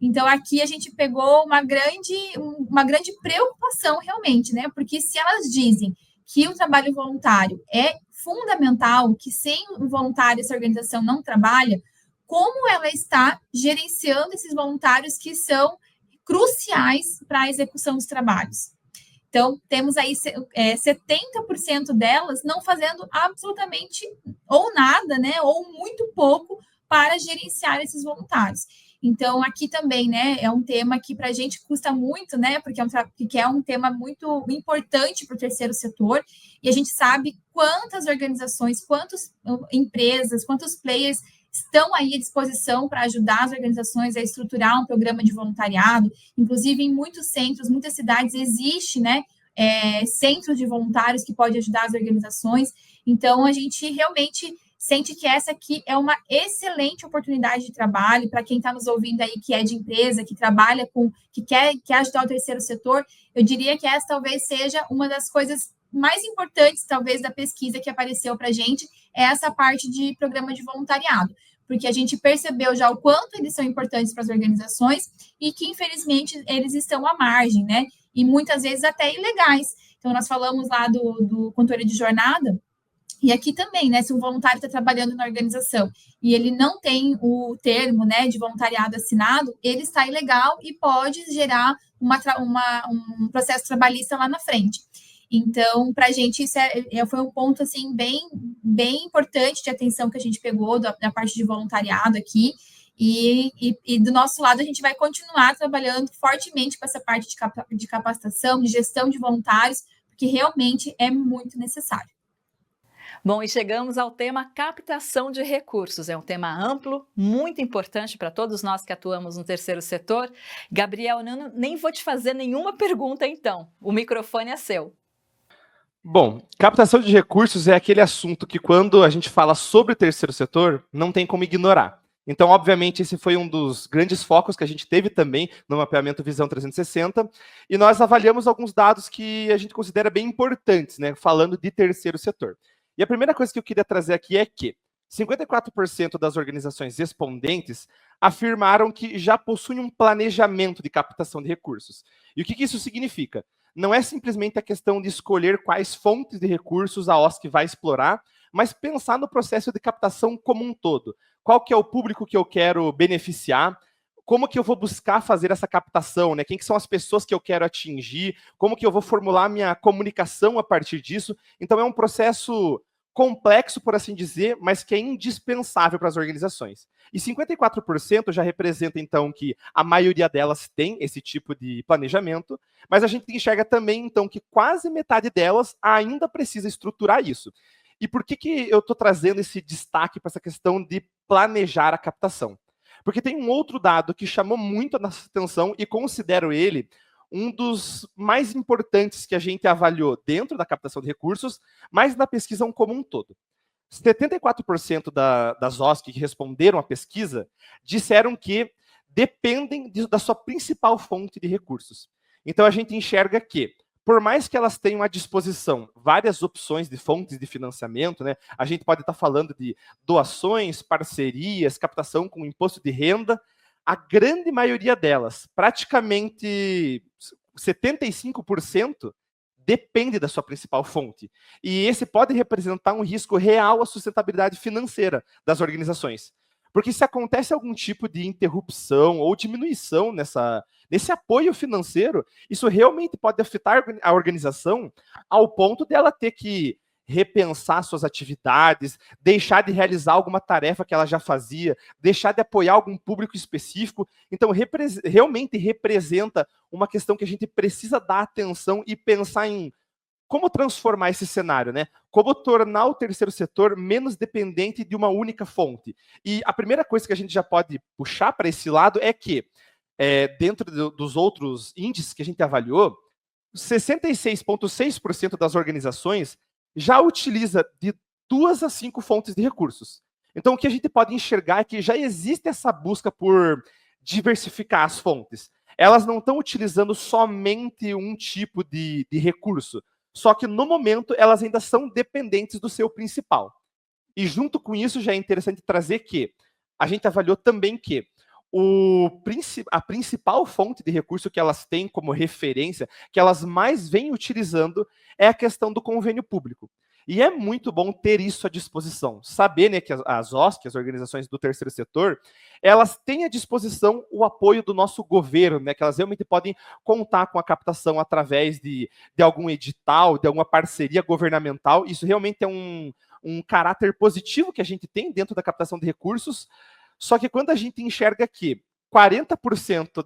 Então, aqui a gente pegou uma grande preocupação, realmente, né? Porque se elas dizem que o trabalho voluntário é fundamental, que sem o voluntário essa organização não trabalha, como ela está gerenciando esses voluntários que são cruciais para a execução dos trabalhos? Então, temos aí 70% delas não fazendo absolutamente ou nada, né, ou muito pouco para gerenciar esses voluntários. Então, aqui também, né, é um tema que para a gente custa muito, né, porque é um tema muito importante para o terceiro setor, e a gente sabe quantas organizações, quantas empresas, quantos players estão aí à disposição para ajudar as organizações a estruturar um programa de voluntariado. Inclusive, em muitos centros, muitas cidades, existe, né, centros de voluntários que podem ajudar as organizações. Então, a gente realmente sente que essa aqui é uma excelente oportunidade de trabalho para quem está nos ouvindo aí, que é de empresa, que trabalha que quer ajudar o terceiro setor. Eu diria que essa talvez seja uma das coisas mais importantes, talvez, da pesquisa que apareceu para a gente, é essa parte de programa de voluntariado, porque a gente percebeu já o quanto eles são importantes para as organizações e que, infelizmente, eles estão à margem, né? E muitas vezes até ilegais. Então, nós falamos lá do controle de jornada, e aqui também, né? Se um voluntário está trabalhando na organização e ele não tem o termo, né, de voluntariado assinado, ele está ilegal e pode gerar um processo trabalhista lá na frente. Então, para a gente, isso foi um ponto, assim, bem importante de atenção que a gente pegou da parte de voluntariado aqui. E do nosso lado, a gente vai continuar trabalhando fortemente com essa parte de capacitação, de gestão de voluntários, porque realmente é muito necessário. Bom, e chegamos ao tema captação de recursos. É um tema amplo, muito importante para todos nós que atuamos no terceiro setor. Gabriel, nem vou te fazer nenhuma pergunta, então. O microfone é seu. Bom, captação de recursos é aquele assunto que, quando a gente fala sobre o terceiro setor, não tem como ignorar. Então, obviamente, esse foi um dos grandes focos que a gente teve também no mapeamento Visão 360, e nós avaliamos alguns dados que a gente considera bem importantes, né, falando de terceiro setor. E a primeira coisa que eu queria trazer aqui é que 54% das organizações respondentes afirmaram que já possuem um planejamento de captação de recursos. E o que isso significa? Não é simplesmente a questão de escolher quais fontes de recursos a OSC vai explorar, mas pensar no processo de captação como um todo. Qual que é o público que eu quero beneficiar? Como que eu vou buscar fazer essa captação, né? Quem que são as pessoas que eu quero atingir? Como que eu vou formular minha comunicação a partir disso? Então, é um processo complexo, por assim dizer, mas que é indispensável para as organizações. E 54% já representa, então, que a maioria delas tem esse tipo de planejamento, mas a gente enxerga também, então, que quase metade delas ainda precisa estruturar isso. E por que eu estou trazendo esse destaque para essa questão de planejar a captação? Porque tem um outro dado que chamou muito a nossa atenção e considero ele um dos mais importantes que a gente avaliou dentro da captação de recursos, mas na pesquisa como um todo. 74% das OSC que responderam à pesquisa disseram que dependem da sua principal fonte de recursos. Então, a gente enxerga que, por mais que elas tenham à disposição várias opções de fontes de financiamento, né, a gente pode estar falando de doações, parcerias, captação com imposto de renda, a grande maioria delas, praticamente 75%, depende da sua principal fonte. E esse pode representar um risco real à sustentabilidade financeira das organizações. Porque se acontece algum tipo de interrupção ou diminuição nesse apoio financeiro, isso realmente pode afetar a organização ao ponto dela ter que repensar suas atividades, deixar de realizar alguma tarefa que ela já fazia, deixar de apoiar algum público específico. Então, realmente representa uma questão que a gente precisa dar atenção e pensar em como transformar esse cenário, né? Como tornar o terceiro setor menos dependente de uma única fonte. E a primeira coisa que a gente já pode puxar para esse lado é que, dentro dos outros índices que a gente avaliou, 66,6% das organizações já utiliza de 2 a 5 fontes de recursos. Então, o que a gente pode enxergar é que já existe essa busca por diversificar as fontes. Elas não estão utilizando somente um tipo de recurso, só que, no momento, elas ainda são dependentes do seu principal. E, junto com isso, já é interessante trazer que a gente avaliou também que a principal fonte de recurso que elas têm como referência, que elas mais vêm utilizando, é a questão do convênio público. E é muito bom ter isso à disposição. Saber, né, que as OSC, as organizações do terceiro setor, elas têm à disposição o apoio do nosso governo, né, que elas realmente podem contar com a captação através de algum edital, de alguma parceria governamental. Isso realmente é um caráter positivo que a gente tem dentro da captação de recursos. Só que quando a gente enxerga que 40%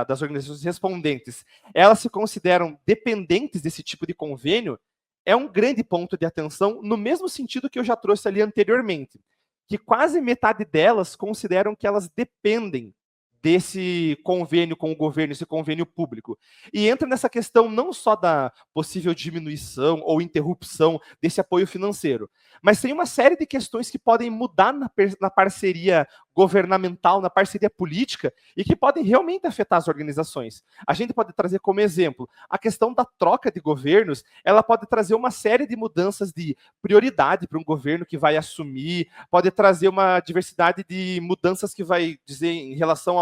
das organizações respondentes, elas se consideram dependentes desse tipo de convênio, é um grande ponto de atenção, no mesmo sentido que eu já trouxe ali anteriormente, que quase metade delas consideram que elas dependem desse convênio com o governo, esse convênio público. E entra nessa questão não só da possível diminuição ou interrupção desse apoio financeiro, mas tem uma série de questões que podem mudar na parceria governamental, na parceria política, e que podem realmente afetar as organizações. A gente pode trazer como exemplo a questão da troca de governos, ela pode trazer uma série de mudanças de prioridade para um governo que vai assumir, pode trazer uma diversidade de mudanças que vai dizer em relação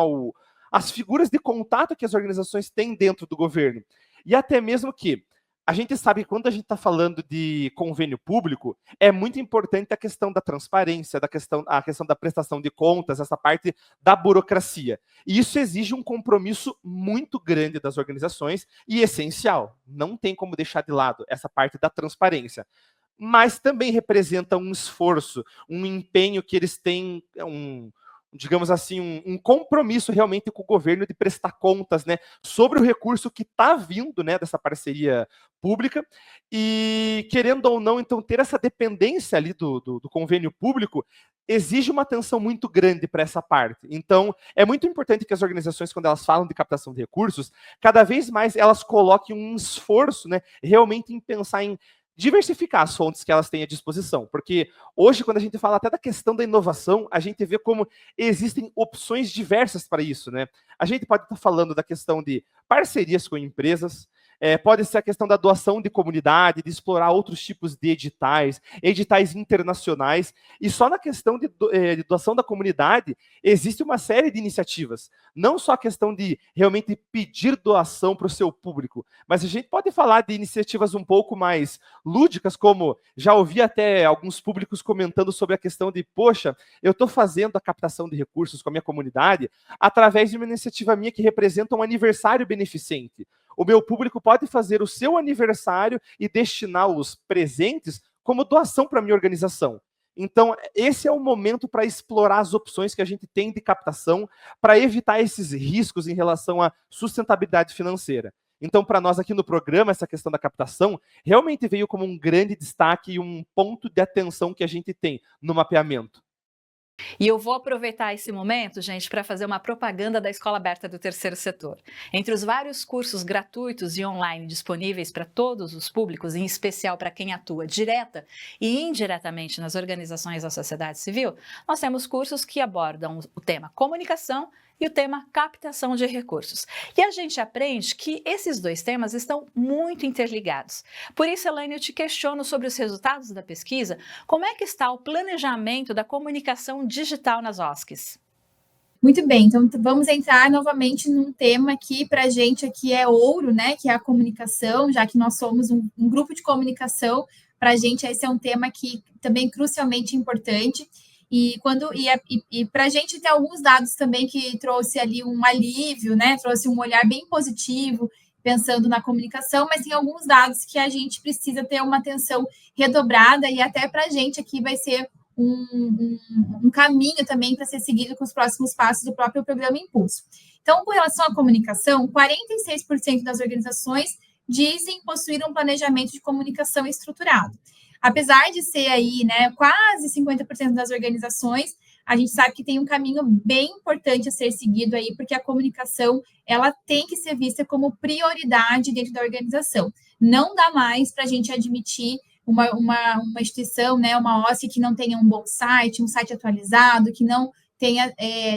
às figuras de contato que as organizações têm dentro do governo. E até mesmo que a gente sabe que quando a gente está falando de convênio público, é muito importante a questão da transparência, a questão da prestação de contas, essa parte da burocracia. E isso exige um compromisso muito grande das organizações e essencial. Não tem como deixar de lado essa parte da transparência. Mas também representa um esforço, um empenho que eles têm, digamos assim, um compromisso realmente com o governo de prestar contas, né, sobre o recurso que está vindo, né, dessa parceria pública, e querendo ou não, então, ter essa dependência ali do convênio público exige uma atenção muito grande para essa parte. Então, é muito importante que as organizações, quando elas falam de captação de recursos, cada vez mais elas coloquem um esforço, né, realmente em pensar em diversificar as fontes que elas têm à disposição, porque hoje, quando a gente fala até da questão da inovação, a gente vê como existem opções diversas para isso, né? A gente pode estar falando da questão de parcerias com empresas, pode ser a questão da doação de comunidade, de explorar outros tipos de editais internacionais, e só na questão de doação da comunidade, existe uma série de iniciativas. Não só a questão de realmente pedir doação para o seu público, mas a gente pode falar de iniciativas um pouco mais lúdicas, como já ouvi até alguns públicos comentando sobre a questão de, poxa, eu estou fazendo a captação de recursos com a minha comunidade através de uma iniciativa minha que representa um aniversário beneficente. O meu público pode fazer o seu aniversário e destinar os presentes como doação para a minha organização. Então, esse é o momento para explorar as opções que a gente tem de captação para evitar esses riscos em relação à sustentabilidade financeira. Então, para nós aqui no programa, essa questão da captação realmente veio como um grande destaque e um ponto de atenção que a gente tem no mapeamento. E eu vou aproveitar esse momento, gente, para fazer uma propaganda da Escola Aberta do Terceiro Setor. Entre os vários cursos gratuitos e online disponíveis para todos os públicos, em especial para quem atua direta e indiretamente nas organizações da sociedade civil, nós temos cursos que abordam o tema comunicação e o tema captação de recursos. E a gente aprende que esses dois temas estão muito interligados. Por isso, Elaine, eu te questiono sobre os resultados da pesquisa. Como é que está o planejamento da comunicação digital nas OSCs? Muito bem, então vamos entrar novamente num tema que para a gente aqui é ouro, né? Que é a comunicação, já que nós somos um grupo de comunicação, para a gente esse é um tema que também crucialmente importante. E para a gente tem alguns dados também que trouxe ali um alívio, né? Trouxe um olhar bem positivo, pensando na comunicação, mas tem alguns dados que a gente precisa ter uma atenção redobrada, e até para a gente aqui vai ser um caminho também para ser seguido com os próximos passos do próprio programa Impulso. Então, com relação à comunicação, 46% das organizações dizem possuir um planejamento de comunicação estruturado. Apesar de ser aí, né, quase 50% das organizações, a gente sabe que tem um caminho bem importante a ser seguido aí, porque a comunicação, ela tem que ser vista como prioridade dentro da organização. Não dá mais para a gente admitir uma instituição, né, uma OSC que não tenha um bom site, um site atualizado, que não tenha,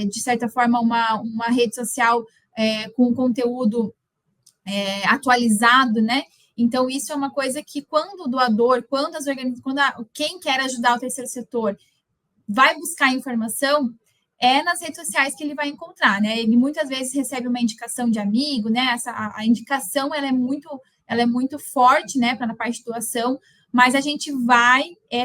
de certa forma, uma rede social com conteúdo atualizado, né? Então, isso é uma coisa que quando o doador, quem quer ajudar o terceiro setor vai buscar informação, é nas redes sociais que ele vai encontrar, né? Ele muitas vezes recebe uma indicação de amigo, né? A indicação ela é muito forte, né? Para na parte de doação, mas a gente vai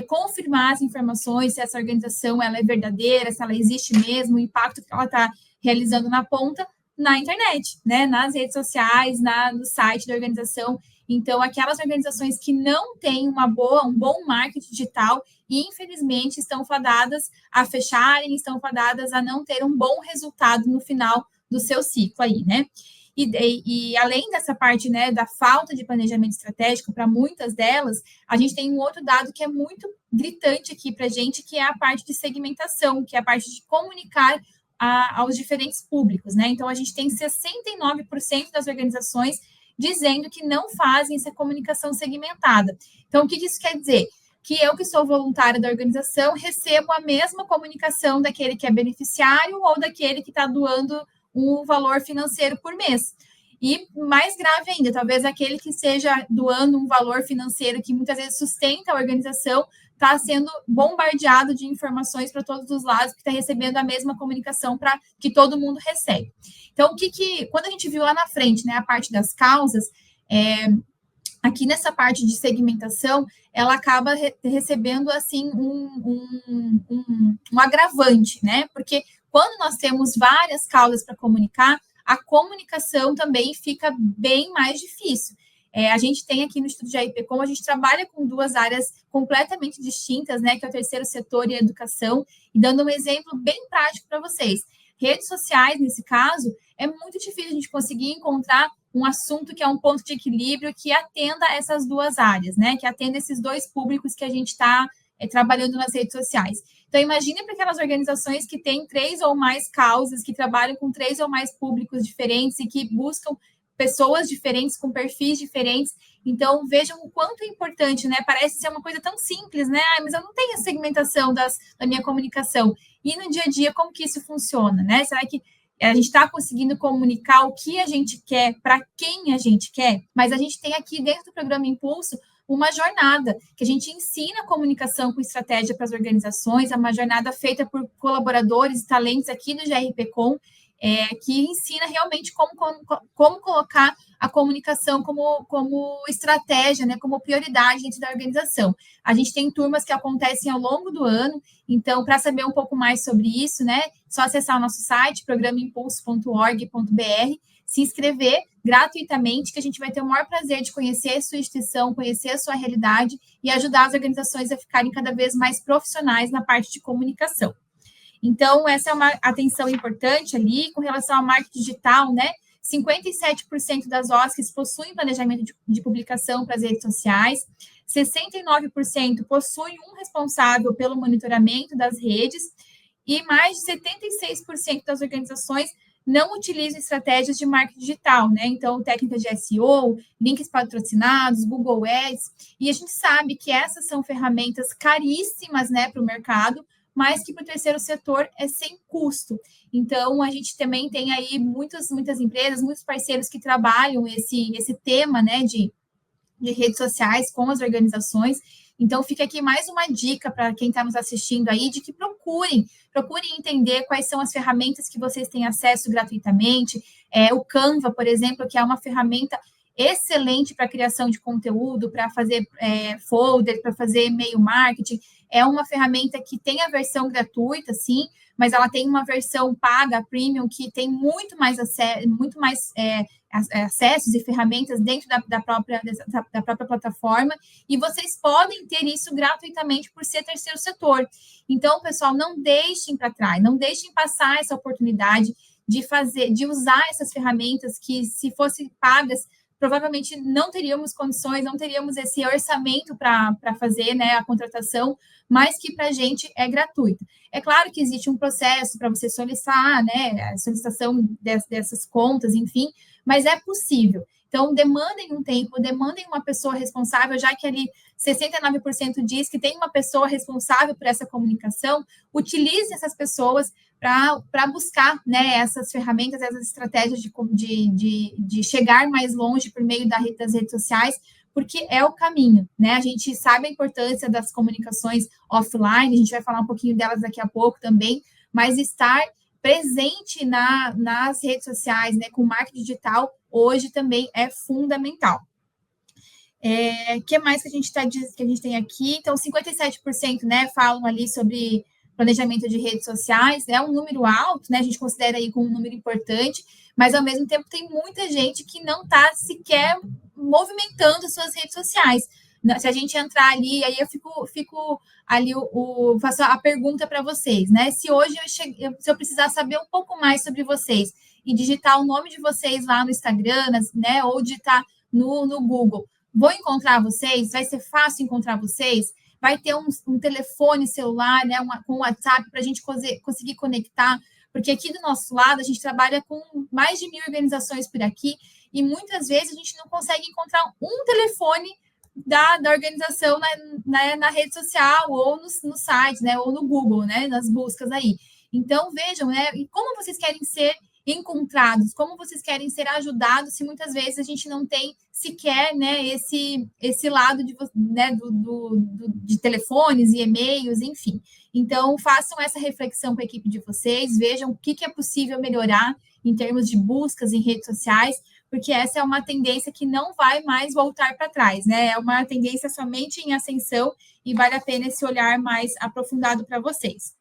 confirmar as informações, se essa organização ela é verdadeira, se ela existe mesmo, o impacto que ela está realizando na ponta, na internet, né? Nas redes sociais, no site da organização. Então, aquelas organizações que não têm um bom marketing digital, infelizmente, estão fadadas a fecharem, estão fadadas a não ter um bom resultado no final do seu ciclo aí, né? E além dessa parte, né, da falta de planejamento estratégico para muitas delas, a gente tem um outro dado que é muito gritante aqui para a gente, que é a parte de segmentação, que é a parte de comunicar aos diferentes públicos, né? Então, a gente tem 69% das organizações dizendo que não fazem essa comunicação segmentada. Então, o que isso quer dizer? Que eu, que sou voluntária da organização, recebo a mesma comunicação daquele que é beneficiário ou daquele que está doando um valor financeiro por mês. E mais grave ainda, talvez aquele que esteja doando um valor financeiro que muitas vezes sustenta a organização, está sendo bombardeado de informações para todos os lados, porque está recebendo a mesma comunicação para que todo mundo recebe. Então, quando a gente viu lá na frente, né, a parte das causas, aqui nessa parte de segmentação, ela acaba recebendo assim um agravante, né? Porque quando nós temos várias causas para comunicar, a comunicação também fica bem mais difícil. A gente tem aqui no Instituto de AIPCOM, a gente trabalha com duas áreas completamente distintas, né? Que é o terceiro setor e a educação, e dando um exemplo bem prático para vocês. Redes sociais, nesse caso, é muito difícil a gente conseguir encontrar um assunto que é um ponto de equilíbrio que atenda essas duas áreas, né? Que atenda esses dois públicos que a gente está trabalhando nas redes sociais. Então, imagine para aquelas organizações que têm 3 ou mais causas, que trabalham com 3 ou mais públicos diferentes e que buscam pessoas diferentes, com perfis diferentes. Então, vejam o quanto é importante, né? Parece ser uma coisa tão simples, né? Mas eu não tenho a segmentação da minha comunicação. E no dia a dia, como que isso funciona, né? Será que a gente está conseguindo comunicar o que a gente quer, para quem a gente quer? Mas a gente tem aqui dentro do programa Impulso uma jornada que a gente ensina a comunicação com estratégia para as organizações, é uma jornada feita por colaboradores e talentos aqui do GRPcom, que ensina realmente como colocar a comunicação como estratégia, né, como prioridade dentro da organização. A gente tem turmas que acontecem ao longo do ano, então, para saber um pouco mais sobre isso, né, só acessar o nosso site, programaImpulso.org.br, se inscrever gratuitamente, que a gente vai ter o maior prazer de conhecer a sua instituição, conhecer a sua realidade e ajudar as organizações a ficarem cada vez mais profissionais na parte de comunicação. Então, essa é uma atenção importante ali. Com relação ao marketing digital, né? 57% das OSCs possuem planejamento de publicação para as redes sociais, 69% possuem um responsável pelo monitoramento das redes, e mais de 76% das organizações não utilizam estratégias de marketing digital, né? Então, técnicas de SEO, links patrocinados, Google Ads, e a gente sabe que essas são ferramentas caríssimas, né, para o mercado, mas que para o terceiro setor é sem custo. Então, a gente também tem aí muitas empresas, muitos parceiros que trabalham esse tema, né, de redes sociais com as organizações. Então, fica aqui mais uma dica para quem está nos assistindo aí, de que procurem entender quais são as ferramentas que vocês têm acesso gratuitamente. O Canva, por exemplo, que é uma ferramenta excelente para criação de conteúdo, para fazer folder, para fazer e-mail marketing. É uma ferramenta que tem a versão gratuita, sim, mas ela tem uma versão paga, premium, que tem muito mais acessos e ferramentas dentro da própria plataforma, e vocês podem ter isso gratuitamente por ser terceiro setor. Então, pessoal, não deixem para trás, não deixem passar essa oportunidade de usar essas ferramentas que, se fossem pagas, provavelmente não teríamos condições, não teríamos esse orçamento para fazer, né, a contratação, mas que para a gente é gratuito. É claro que existe um processo para você solicitar, né, a solicitação dessas contas, enfim, mas é possível. Então, demandem um tempo, demandem uma pessoa responsável, já que ali 69% diz que tem uma pessoa responsável por essa comunicação, utilize essas pessoas para buscar, né, essas ferramentas, essas estratégias de chegar mais longe por meio das redes sociais, porque é o caminho, né? A gente sabe a importância das comunicações offline, a gente vai falar um pouquinho delas daqui a pouco também, mas estar presente nas redes sociais, né, com marketing digital, hoje também é fundamental. Que mais que a gente tem aqui? Então, 57%, né, falam ali sobre planejamento de redes sociais, é um número alto, né? A gente considera aí como um número importante, mas ao mesmo tempo tem muita gente que não está sequer movimentando suas redes sociais. Se a gente entrar ali, aí eu fico ali, faço a pergunta para vocês, né? Se hoje se eu precisar saber um pouco mais sobre vocês e digitar o nome de vocês lá no Instagram, né? Ou digitar no Google, vou encontrar vocês? Vai ser fácil encontrar vocês? Vai ter um telefone celular, né, com WhatsApp para a gente conseguir conectar, porque aqui do nosso lado a gente trabalha com mais de 1.000 organizações por aqui, e muitas vezes a gente não consegue encontrar um telefone da organização na rede social, ou no site, né, ou no Google, né, nas buscas aí. Então, vejam, né, e como vocês querem ser encontrados, como vocês querem ser ajudados, se muitas vezes a gente não tem sequer, né, esse lado de telefones e e-mails, enfim. Então, façam essa reflexão com a equipe de vocês, vejam o que é possível melhorar em termos de buscas em redes sociais, porque essa é uma tendência que não vai mais voltar para trás, né? É uma tendência somente em ascensão, e vale a pena esse olhar mais aprofundado para vocês.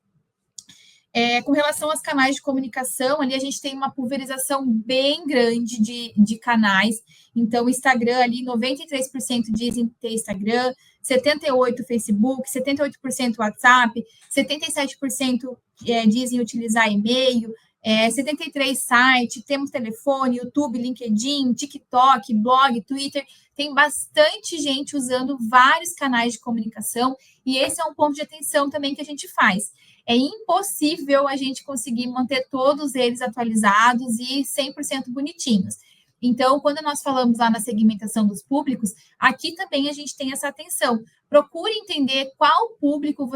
Com relação aos canais de comunicação, ali a gente tem uma pulverização bem grande de canais. Então, o Instagram ali, 93% dizem ter Instagram, 78% Facebook, 78% WhatsApp, 77% dizem utilizar e-mail, 73% site, temos telefone, YouTube, LinkedIn, TikTok, blog, Twitter. Tem bastante gente usando vários canais de comunicação, e esse é um ponto de atenção também que a gente faz. É impossível a gente conseguir manter todos eles atualizados e 100% bonitinhos. Então, quando nós falamos lá na segmentação dos públicos, aqui também a gente tem essa atenção. Procure entender qual público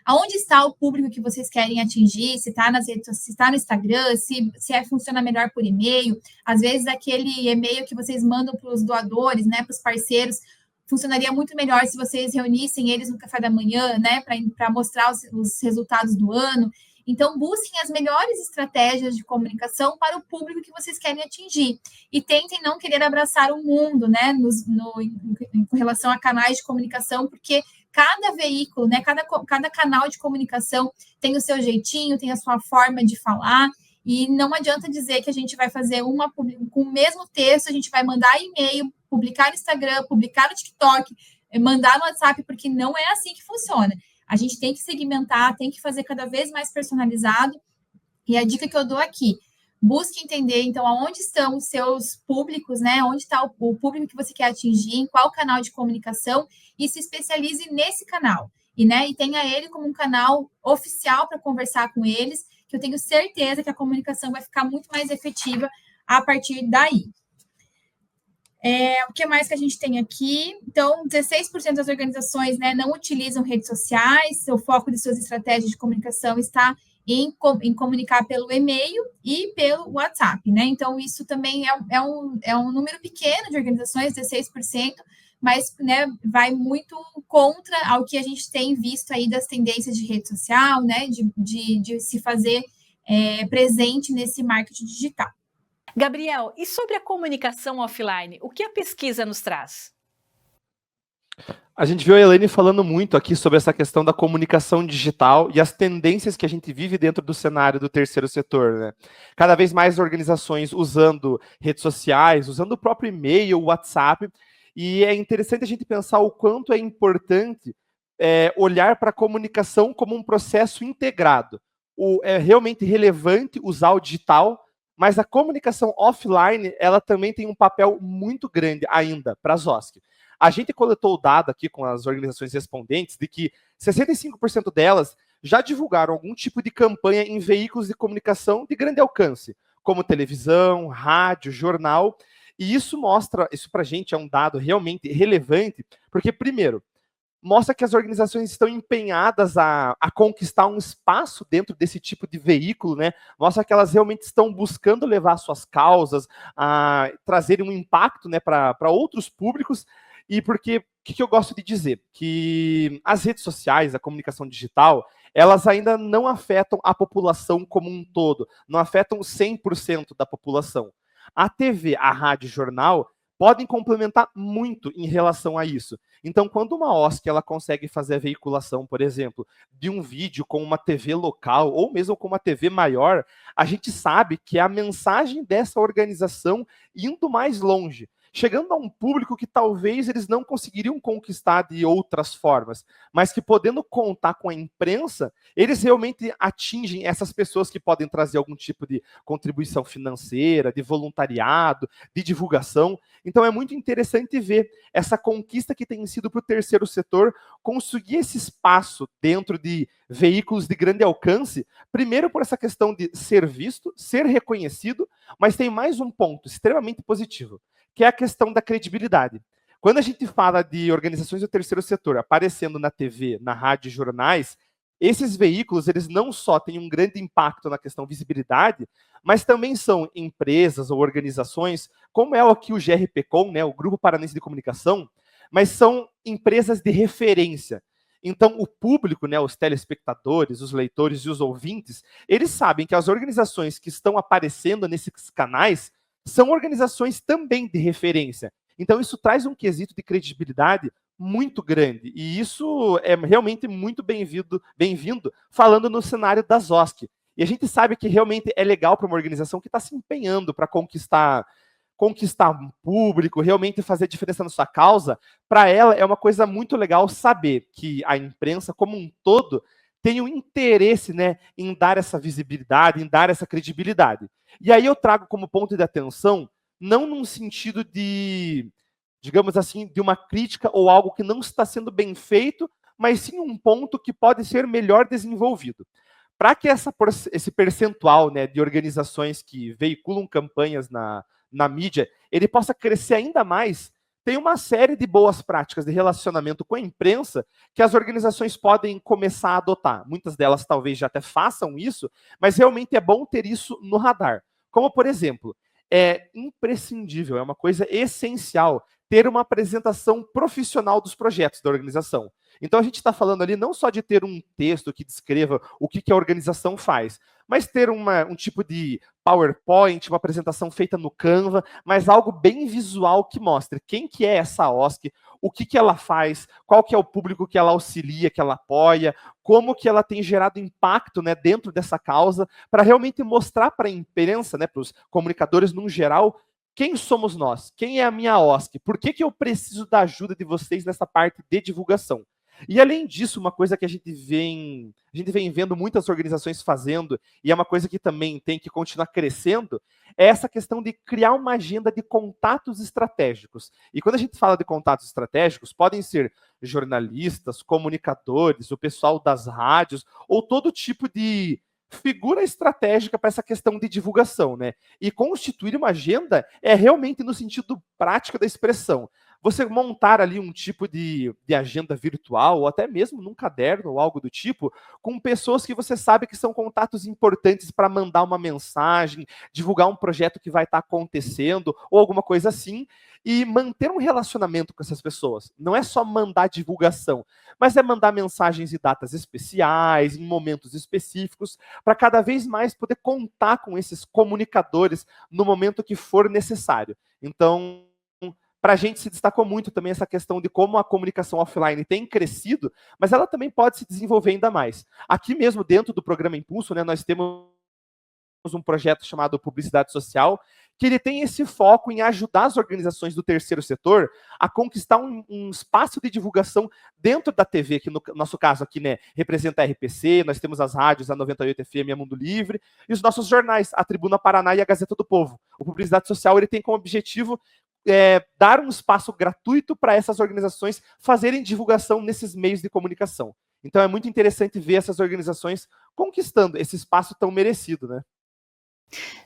aonde está o público que vocês querem atingir, se está nas redes, se está no Instagram, se funciona melhor por e-mail. Às vezes, aquele e-mail que vocês mandam para os doadores, né, para os parceiros, funcionaria muito melhor se vocês reunissem eles no café da manhã, né, para mostrar os resultados do ano. Então, busquem as melhores estratégias de comunicação para o público que vocês querem atingir. E tentem não querer abraçar o mundo, né, com relação a canais de comunicação, porque cada veículo, né, cada canal de comunicação tem o seu jeitinho, tem a sua forma de falar, e não adianta dizer que a gente vai fazer com o mesmo texto, a gente vai mandar e-mail, publicar no Instagram, publicar no TikTok, mandar no WhatsApp, porque não é assim que funciona. A gente tem que segmentar, tem que fazer cada vez mais personalizado. E a dica que eu dou aqui, busque entender, então, aonde estão os seus públicos, né? Onde está o público que você quer atingir, em qual canal de comunicação, e se especialize nesse canal. e tenha ele como um canal oficial para conversar com eles, que eu tenho certeza que a comunicação vai ficar muito mais efetiva a partir daí. O que mais que a gente tem aqui? Então, 16% das organizações, né, não utilizam redes sociais, o foco de suas estratégias de comunicação está em comunicar pelo e-mail e pelo WhatsApp, né? Então, isso também é um número pequeno de organizações, 16%, mas, né, vai muito contra ao que a gente tem visto aí das tendências de rede social, né, de se fazer presente nesse marketing digital. Gabriel, e sobre a comunicação offline, o que a pesquisa nos traz? A gente viu a Elaine falando muito aqui sobre essa questão da comunicação digital e as tendências que a gente vive dentro do cenário do terceiro setor, né? Cada vez mais organizações usando redes sociais, usando o próprio e-mail, o WhatsApp, e é interessante a gente pensar o quanto é importante olhar para a comunicação como um processo integrado. É realmente relevante usar o digital, mas a comunicação offline, ela também tem um papel muito grande ainda para as OSC. A gente coletou o dado aqui com as organizações respondentes de que 65% delas já divulgaram algum tipo de campanha em veículos de comunicação de grande alcance, como televisão, rádio, jornal. E isso para a gente é um dado realmente relevante, porque, primeiro, mostra que as organizações estão empenhadas a conquistar um espaço dentro desse tipo de veículo, né? Mostra que elas realmente estão buscando levar suas causas, a trazer um impacto, né, para outros públicos. E porque, o que eu gosto de dizer? Que as redes sociais, a comunicação digital, elas ainda não afetam a população como um todo, não afetam 100% da população. A TV, a rádio, o jornal podem complementar muito em relação a isso. Então, quando uma OSC ela consegue fazer a veiculação, por exemplo, de um vídeo com uma TV local ou mesmo com uma TV maior, a gente sabe que a mensagem dessa organização indo mais longe, chegando a um público que talvez eles não conseguiriam conquistar de outras formas, mas que podendo contar com a imprensa, eles realmente atingem essas pessoas que podem trazer algum tipo de contribuição financeira, de voluntariado, de divulgação. Então é muito interessante ver essa conquista que tem sido para o terceiro setor conseguir esse espaço dentro de veículos de grande alcance, primeiro por essa questão de ser visto, ser reconhecido, mas tem mais um ponto extremamente positivo, que é a questão da credibilidade. Quando a gente fala de organizações do terceiro setor aparecendo na TV, na rádio e jornais, esses veículos, eles não só têm um grande impacto na questão visibilidade, mas também são empresas ou organizações, como é aqui o GRPcom, né, o Grupo Paranense de Comunicação, mas são empresas de referência. Então, o público, né, os telespectadores, os leitores e os ouvintes, eles sabem que as organizações que estão aparecendo nesses canais são organizações também de referência. Então, isso traz um quesito de credibilidade muito grande. E isso é realmente muito bem-vindo falando no cenário das OSC. E a gente sabe que realmente é legal para uma organização que está se empenhando para conquistar um público, realmente fazer diferença na sua causa. Para ela é uma coisa muito legal saber que a imprensa, como um todo, tem um interesse, né, em dar essa visibilidade, em dar essa credibilidade. E aí eu trago como ponto de atenção, não num sentido de, digamos assim, de uma crítica ou algo que não está sendo bem feito, mas sim um ponto que pode ser melhor desenvolvido. Para que esse percentual, né, de organizações que veiculam campanhas na mídia, ele possa crescer ainda mais, tem uma série de boas práticas de relacionamento com a imprensa que as organizações podem começar a adotar. Muitas delas talvez já até façam isso, mas realmente é bom ter isso no radar. Como, por exemplo, é imprescindível, é uma coisa essencial ter uma apresentação profissional dos projetos da organização. Então, a gente está falando ali não só de ter um texto que descreva o que a organização faz, mas ter um tipo de PowerPoint, uma apresentação feita no Canva, mas algo bem visual que mostre quem que é essa OSC, o que ela faz, qual que é o público que ela auxilia, que ela apoia, como que ela tem gerado impacto, né, dentro dessa causa, para realmente mostrar para a imprensa, né, para os comunicadores no geral, quem somos nós, quem é a minha OSC, por que eu preciso da ajuda de vocês nessa parte de divulgação. E além disso, uma coisa que a gente vem vendo muitas organizações fazendo, e é uma coisa que também tem que continuar crescendo, é essa questão de criar uma agenda de contatos estratégicos. E quando a gente fala de contatos estratégicos, podem ser jornalistas, comunicadores, o pessoal das rádios, ou todo tipo de figura estratégica para essa questão de divulgação, né? E constituir uma agenda é realmente no sentido prático da expressão. Você montar ali um tipo de agenda virtual, ou até mesmo num caderno ou algo do tipo, com pessoas que você sabe que são contatos importantes para mandar uma mensagem, divulgar um projeto que vai estar acontecendo, ou alguma coisa assim, e manter um relacionamento com essas pessoas. Não é só mandar divulgação, mas é mandar mensagens e datas especiais, em momentos específicos, para cada vez mais poder contar com esses comunicadores no momento que for necessário. Então, para a gente se destacou muito também essa questão de como a comunicação offline tem crescido, mas ela também pode se desenvolver ainda mais. Aqui mesmo dentro do programa Impulso, né, nós temos um projeto chamado Publicidade Social, que ele tem esse foco em ajudar as organizações do terceiro setor a conquistar um espaço de divulgação dentro da TV, que no nosso caso aqui, né, representa a RPC, nós temos as rádios, a 98 FM e a Mundo Livre, e os nossos jornais, a Tribuna Paraná e a Gazeta do Povo. O Publicidade Social ele tem como objetivo dar um espaço gratuito para essas organizações fazerem divulgação nesses meios de comunicação. Então é muito interessante ver essas organizações conquistando esse espaço tão merecido, né?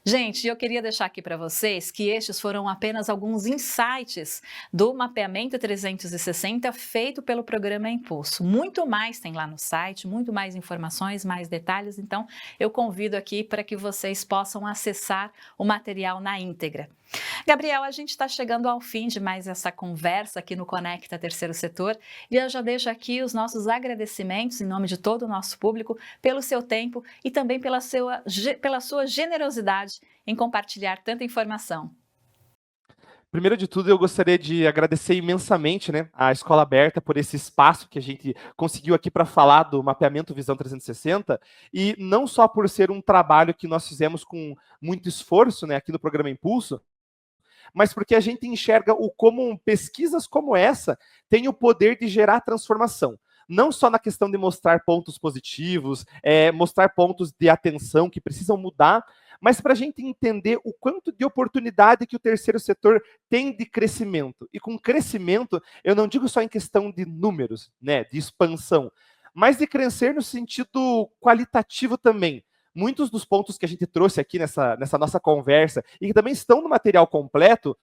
Gente, eu queria deixar aqui para vocês que estes foram apenas alguns insights do mapeamento 360 feito pelo programa Impulso. Muito mais tem lá no site, muito mais informações, mais detalhes, então eu convido aqui para que vocês possam acessar o material na íntegra. Gabriel, a gente está chegando ao fim de mais essa conversa aqui no Conecta Terceiro Setor e eu já deixo aqui os nossos agradecimentos em nome de todo o nosso público pelo seu tempo e também pela sua generosidade em compartilhar tanta informação. Primeiro de tudo, eu gostaria de agradecer imensamente, né, à Escola Aberta por esse espaço que a gente conseguiu aqui para falar do mapeamento Visão 360, e não só por ser um trabalho que nós fizemos com muito esforço, né, aqui no programa Impulso, mas porque a gente enxerga como pesquisas como essa têm o poder de gerar transformação. Não só na questão de mostrar pontos positivos, mostrar pontos de atenção que precisam mudar, mas para a gente entender o quanto de oportunidade que o terceiro setor tem de crescimento. E com crescimento, eu não digo só em questão de números, né, de expansão, mas de crescer no sentido qualitativo também. Muitos dos pontos que a gente trouxe aqui nessa nossa conversa, e que também estão no material completo,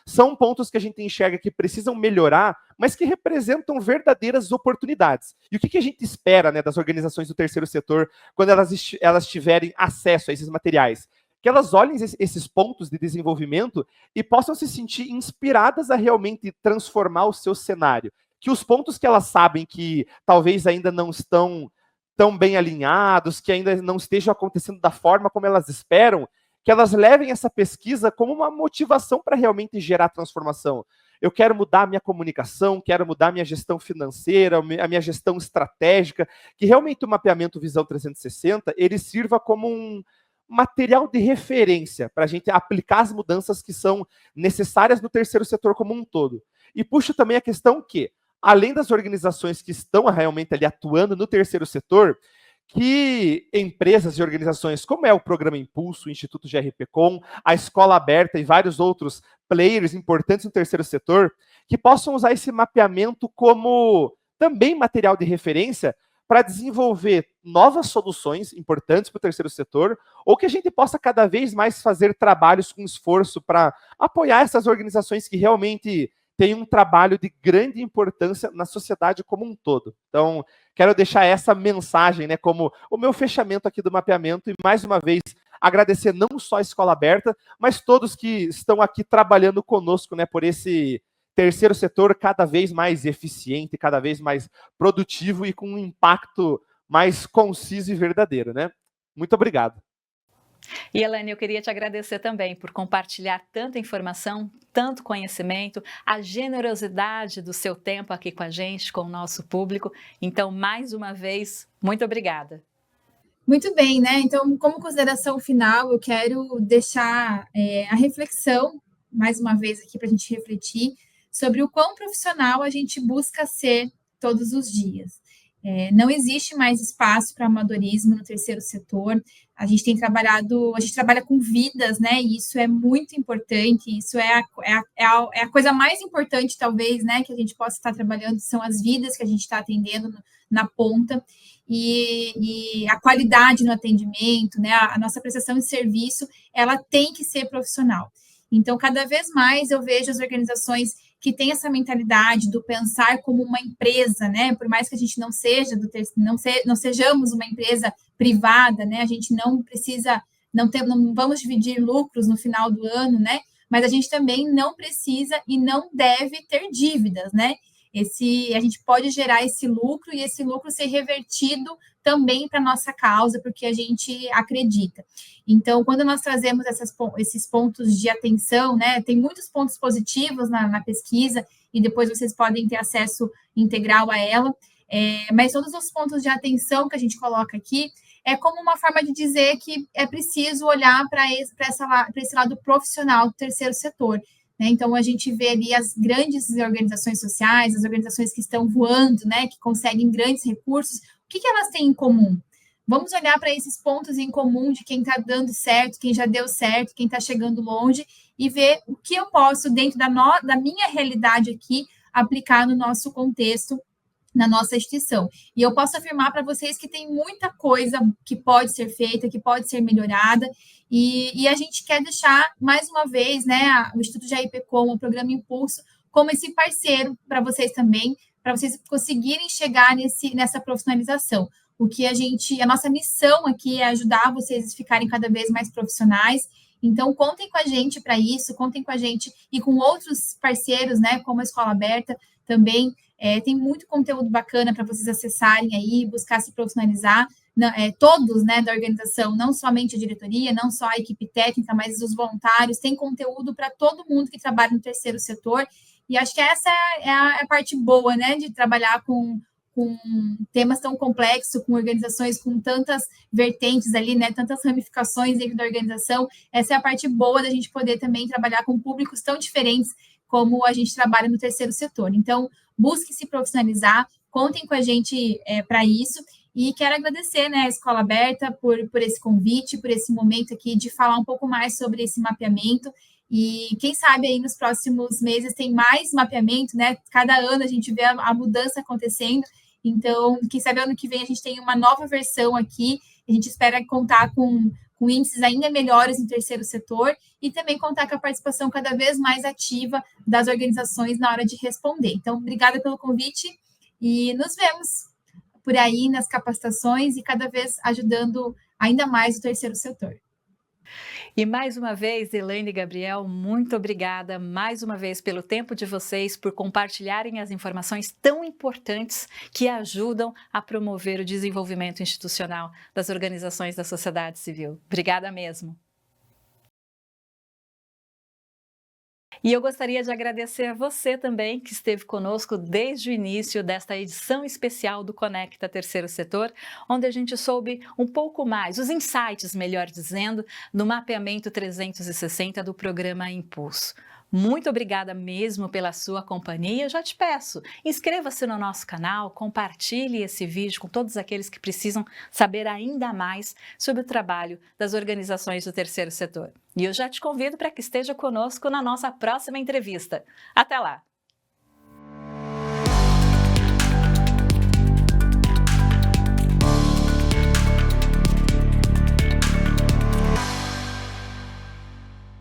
são pontos que a gente enxerga que precisam melhorar, mas que representam verdadeiras oportunidades. E o que a gente espera, né, das organizações do terceiro setor quando elas tiverem acesso a esses materiais? Que elas olhem esses pontos de desenvolvimento e possam se sentir inspiradas a realmente transformar o seu cenário. Que os pontos que elas sabem que talvez ainda não estão tão bem alinhados, que ainda não estejam acontecendo da forma como elas esperam, que elas levem essa pesquisa como uma motivação para realmente gerar transformação. Eu quero mudar a minha comunicação, quero mudar a minha gestão financeira, a minha gestão estratégica, que realmente o mapeamento Visão 360, ele sirva como um material de referência para a gente aplicar as mudanças que são necessárias no terceiro setor como um todo. E puxo também a questão que, além das organizações que estão realmente ali atuando no terceiro setor, que empresas e organizações, como é o Programa Impulso, o Instituto GRPcom, a Escola Aberta e vários outros players importantes no terceiro setor, que possam usar esse mapeamento como também material de referência para desenvolver novas soluções importantes para o terceiro setor, ou que a gente possa cada vez mais fazer trabalhos com esforço para apoiar essas organizações que realmente têm um trabalho de grande importância na sociedade como um todo. Então, quero deixar essa mensagem, né, como o meu fechamento aqui do mapeamento, e mais uma vez agradecer não só a Escola Aberta, mas todos que estão aqui trabalhando conosco, né, por esse terceiro setor cada vez mais eficiente, cada vez mais produtivo e com um impacto mais conciso e verdadeiro, né? Muito obrigado. E, Elaine, eu queria te agradecer também por compartilhar tanta informação, tanto conhecimento, a generosidade do seu tempo aqui com a gente, com o nosso público. Então, mais uma vez, muito obrigada. Muito bem, né? Então, como consideração final, eu quero deixar a reflexão, mais uma vez aqui, para a gente refletir, sobre o quão profissional a gente busca ser todos os dias. Não existe mais espaço para amadorismo no terceiro setor. A gente trabalha com vidas, né? E isso é muito importante. Isso é a coisa mais importante, talvez, né? Que a gente possa estar trabalhando, são as vidas que a gente está atendendo na ponta. E a qualidade no atendimento, né? A nossa prestação de serviço, ela tem que ser profissional. Então, cada vez mais eu vejo as organizações que têm essa mentalidade do pensar como uma empresa, né? Por mais que a gente não sejamos uma empresa privada, né? A gente não precisa, não vamos dividir lucros no final do ano, né? Mas a gente também não precisa e não deve ter dívidas, né? A gente pode gerar esse lucro e esse lucro ser revertido também para a nossa causa, porque a gente acredita. Então, quando nós trazemos esses pontos de atenção, né, tem muitos pontos positivos na pesquisa, e depois vocês podem ter acesso integral a ela, mas todos os pontos de atenção que a gente coloca aqui é como uma forma de dizer que é preciso olhar para esse lado profissional do terceiro setor. Então, a gente vê ali as grandes organizações sociais, as organizações que estão voando, né, que conseguem grandes recursos, o que elas têm em comum? Vamos olhar para esses pontos em comum de quem está dando certo, quem já deu certo, quem está chegando longe, e ver o que eu posso, dentro da minha realidade aqui, aplicar no nosso contexto, na nossa instituição. E eu posso afirmar para vocês que tem muita coisa que pode ser feita, que pode ser melhorada, e a gente quer deixar, mais uma vez, né, o Instituto Jair Pecom, o Programa Impulso, como esse parceiro para vocês também, para vocês conseguirem chegar nessa profissionalização. A nossa missão aqui é ajudar vocês a ficarem cada vez mais profissionais. Então, contem com a gente para isso, contem com a gente e com outros parceiros, né, como a Escola Aberta também. Tem muito conteúdo bacana para vocês acessarem aí, buscar se profissionalizar. Todos, né, da organização, não somente a diretoria, não só a equipe técnica, mas os voluntários, tem conteúdo para todo mundo que trabalha no terceiro setor. E acho que essa é a parte boa, né, de trabalhar com temas tão complexos, com organizações com tantas vertentes ali, né, tantas ramificações dentro da organização. Essa é a parte boa da gente poder também trabalhar com públicos tão diferentes como a gente trabalha no terceiro setor. Então, busque se profissionalizar, contem com a gente para isso, e quero agradecer, né, a Escola Aberta por esse convite, por esse momento aqui de falar um pouco mais sobre esse mapeamento. E quem sabe aí nos próximos meses tem mais mapeamento, né? Cada ano a gente vê a mudança acontecendo. Então, quem sabe ano que vem a gente tem uma nova versão aqui. A gente espera contar com índices ainda melhores no terceiro setor e também contar com a participação cada vez mais ativa das organizações na hora de responder. Então, obrigada pelo convite e nos vemos por aí nas capacitações e cada vez ajudando ainda mais o terceiro setor. E mais uma vez, Elaine e Gabriel, muito obrigada mais uma vez pelo tempo de vocês, por compartilharem as informações tão importantes que ajudam a promover o desenvolvimento institucional das organizações da sociedade civil. Obrigada mesmo. E eu gostaria de agradecer a você também que esteve conosco desde o início desta edição especial do Conecta Terceiro Setor, onde a gente soube um pouco mais, os insights, melhor dizendo, no mapeamento 360 do programa Impulso. Muito obrigada mesmo pela sua companhia. Eu já te peço, inscreva-se no nosso canal, compartilhe esse vídeo com todos aqueles que precisam saber ainda mais sobre o trabalho das organizações do terceiro setor. E eu já te convido para que esteja conosco na nossa próxima entrevista. Até lá!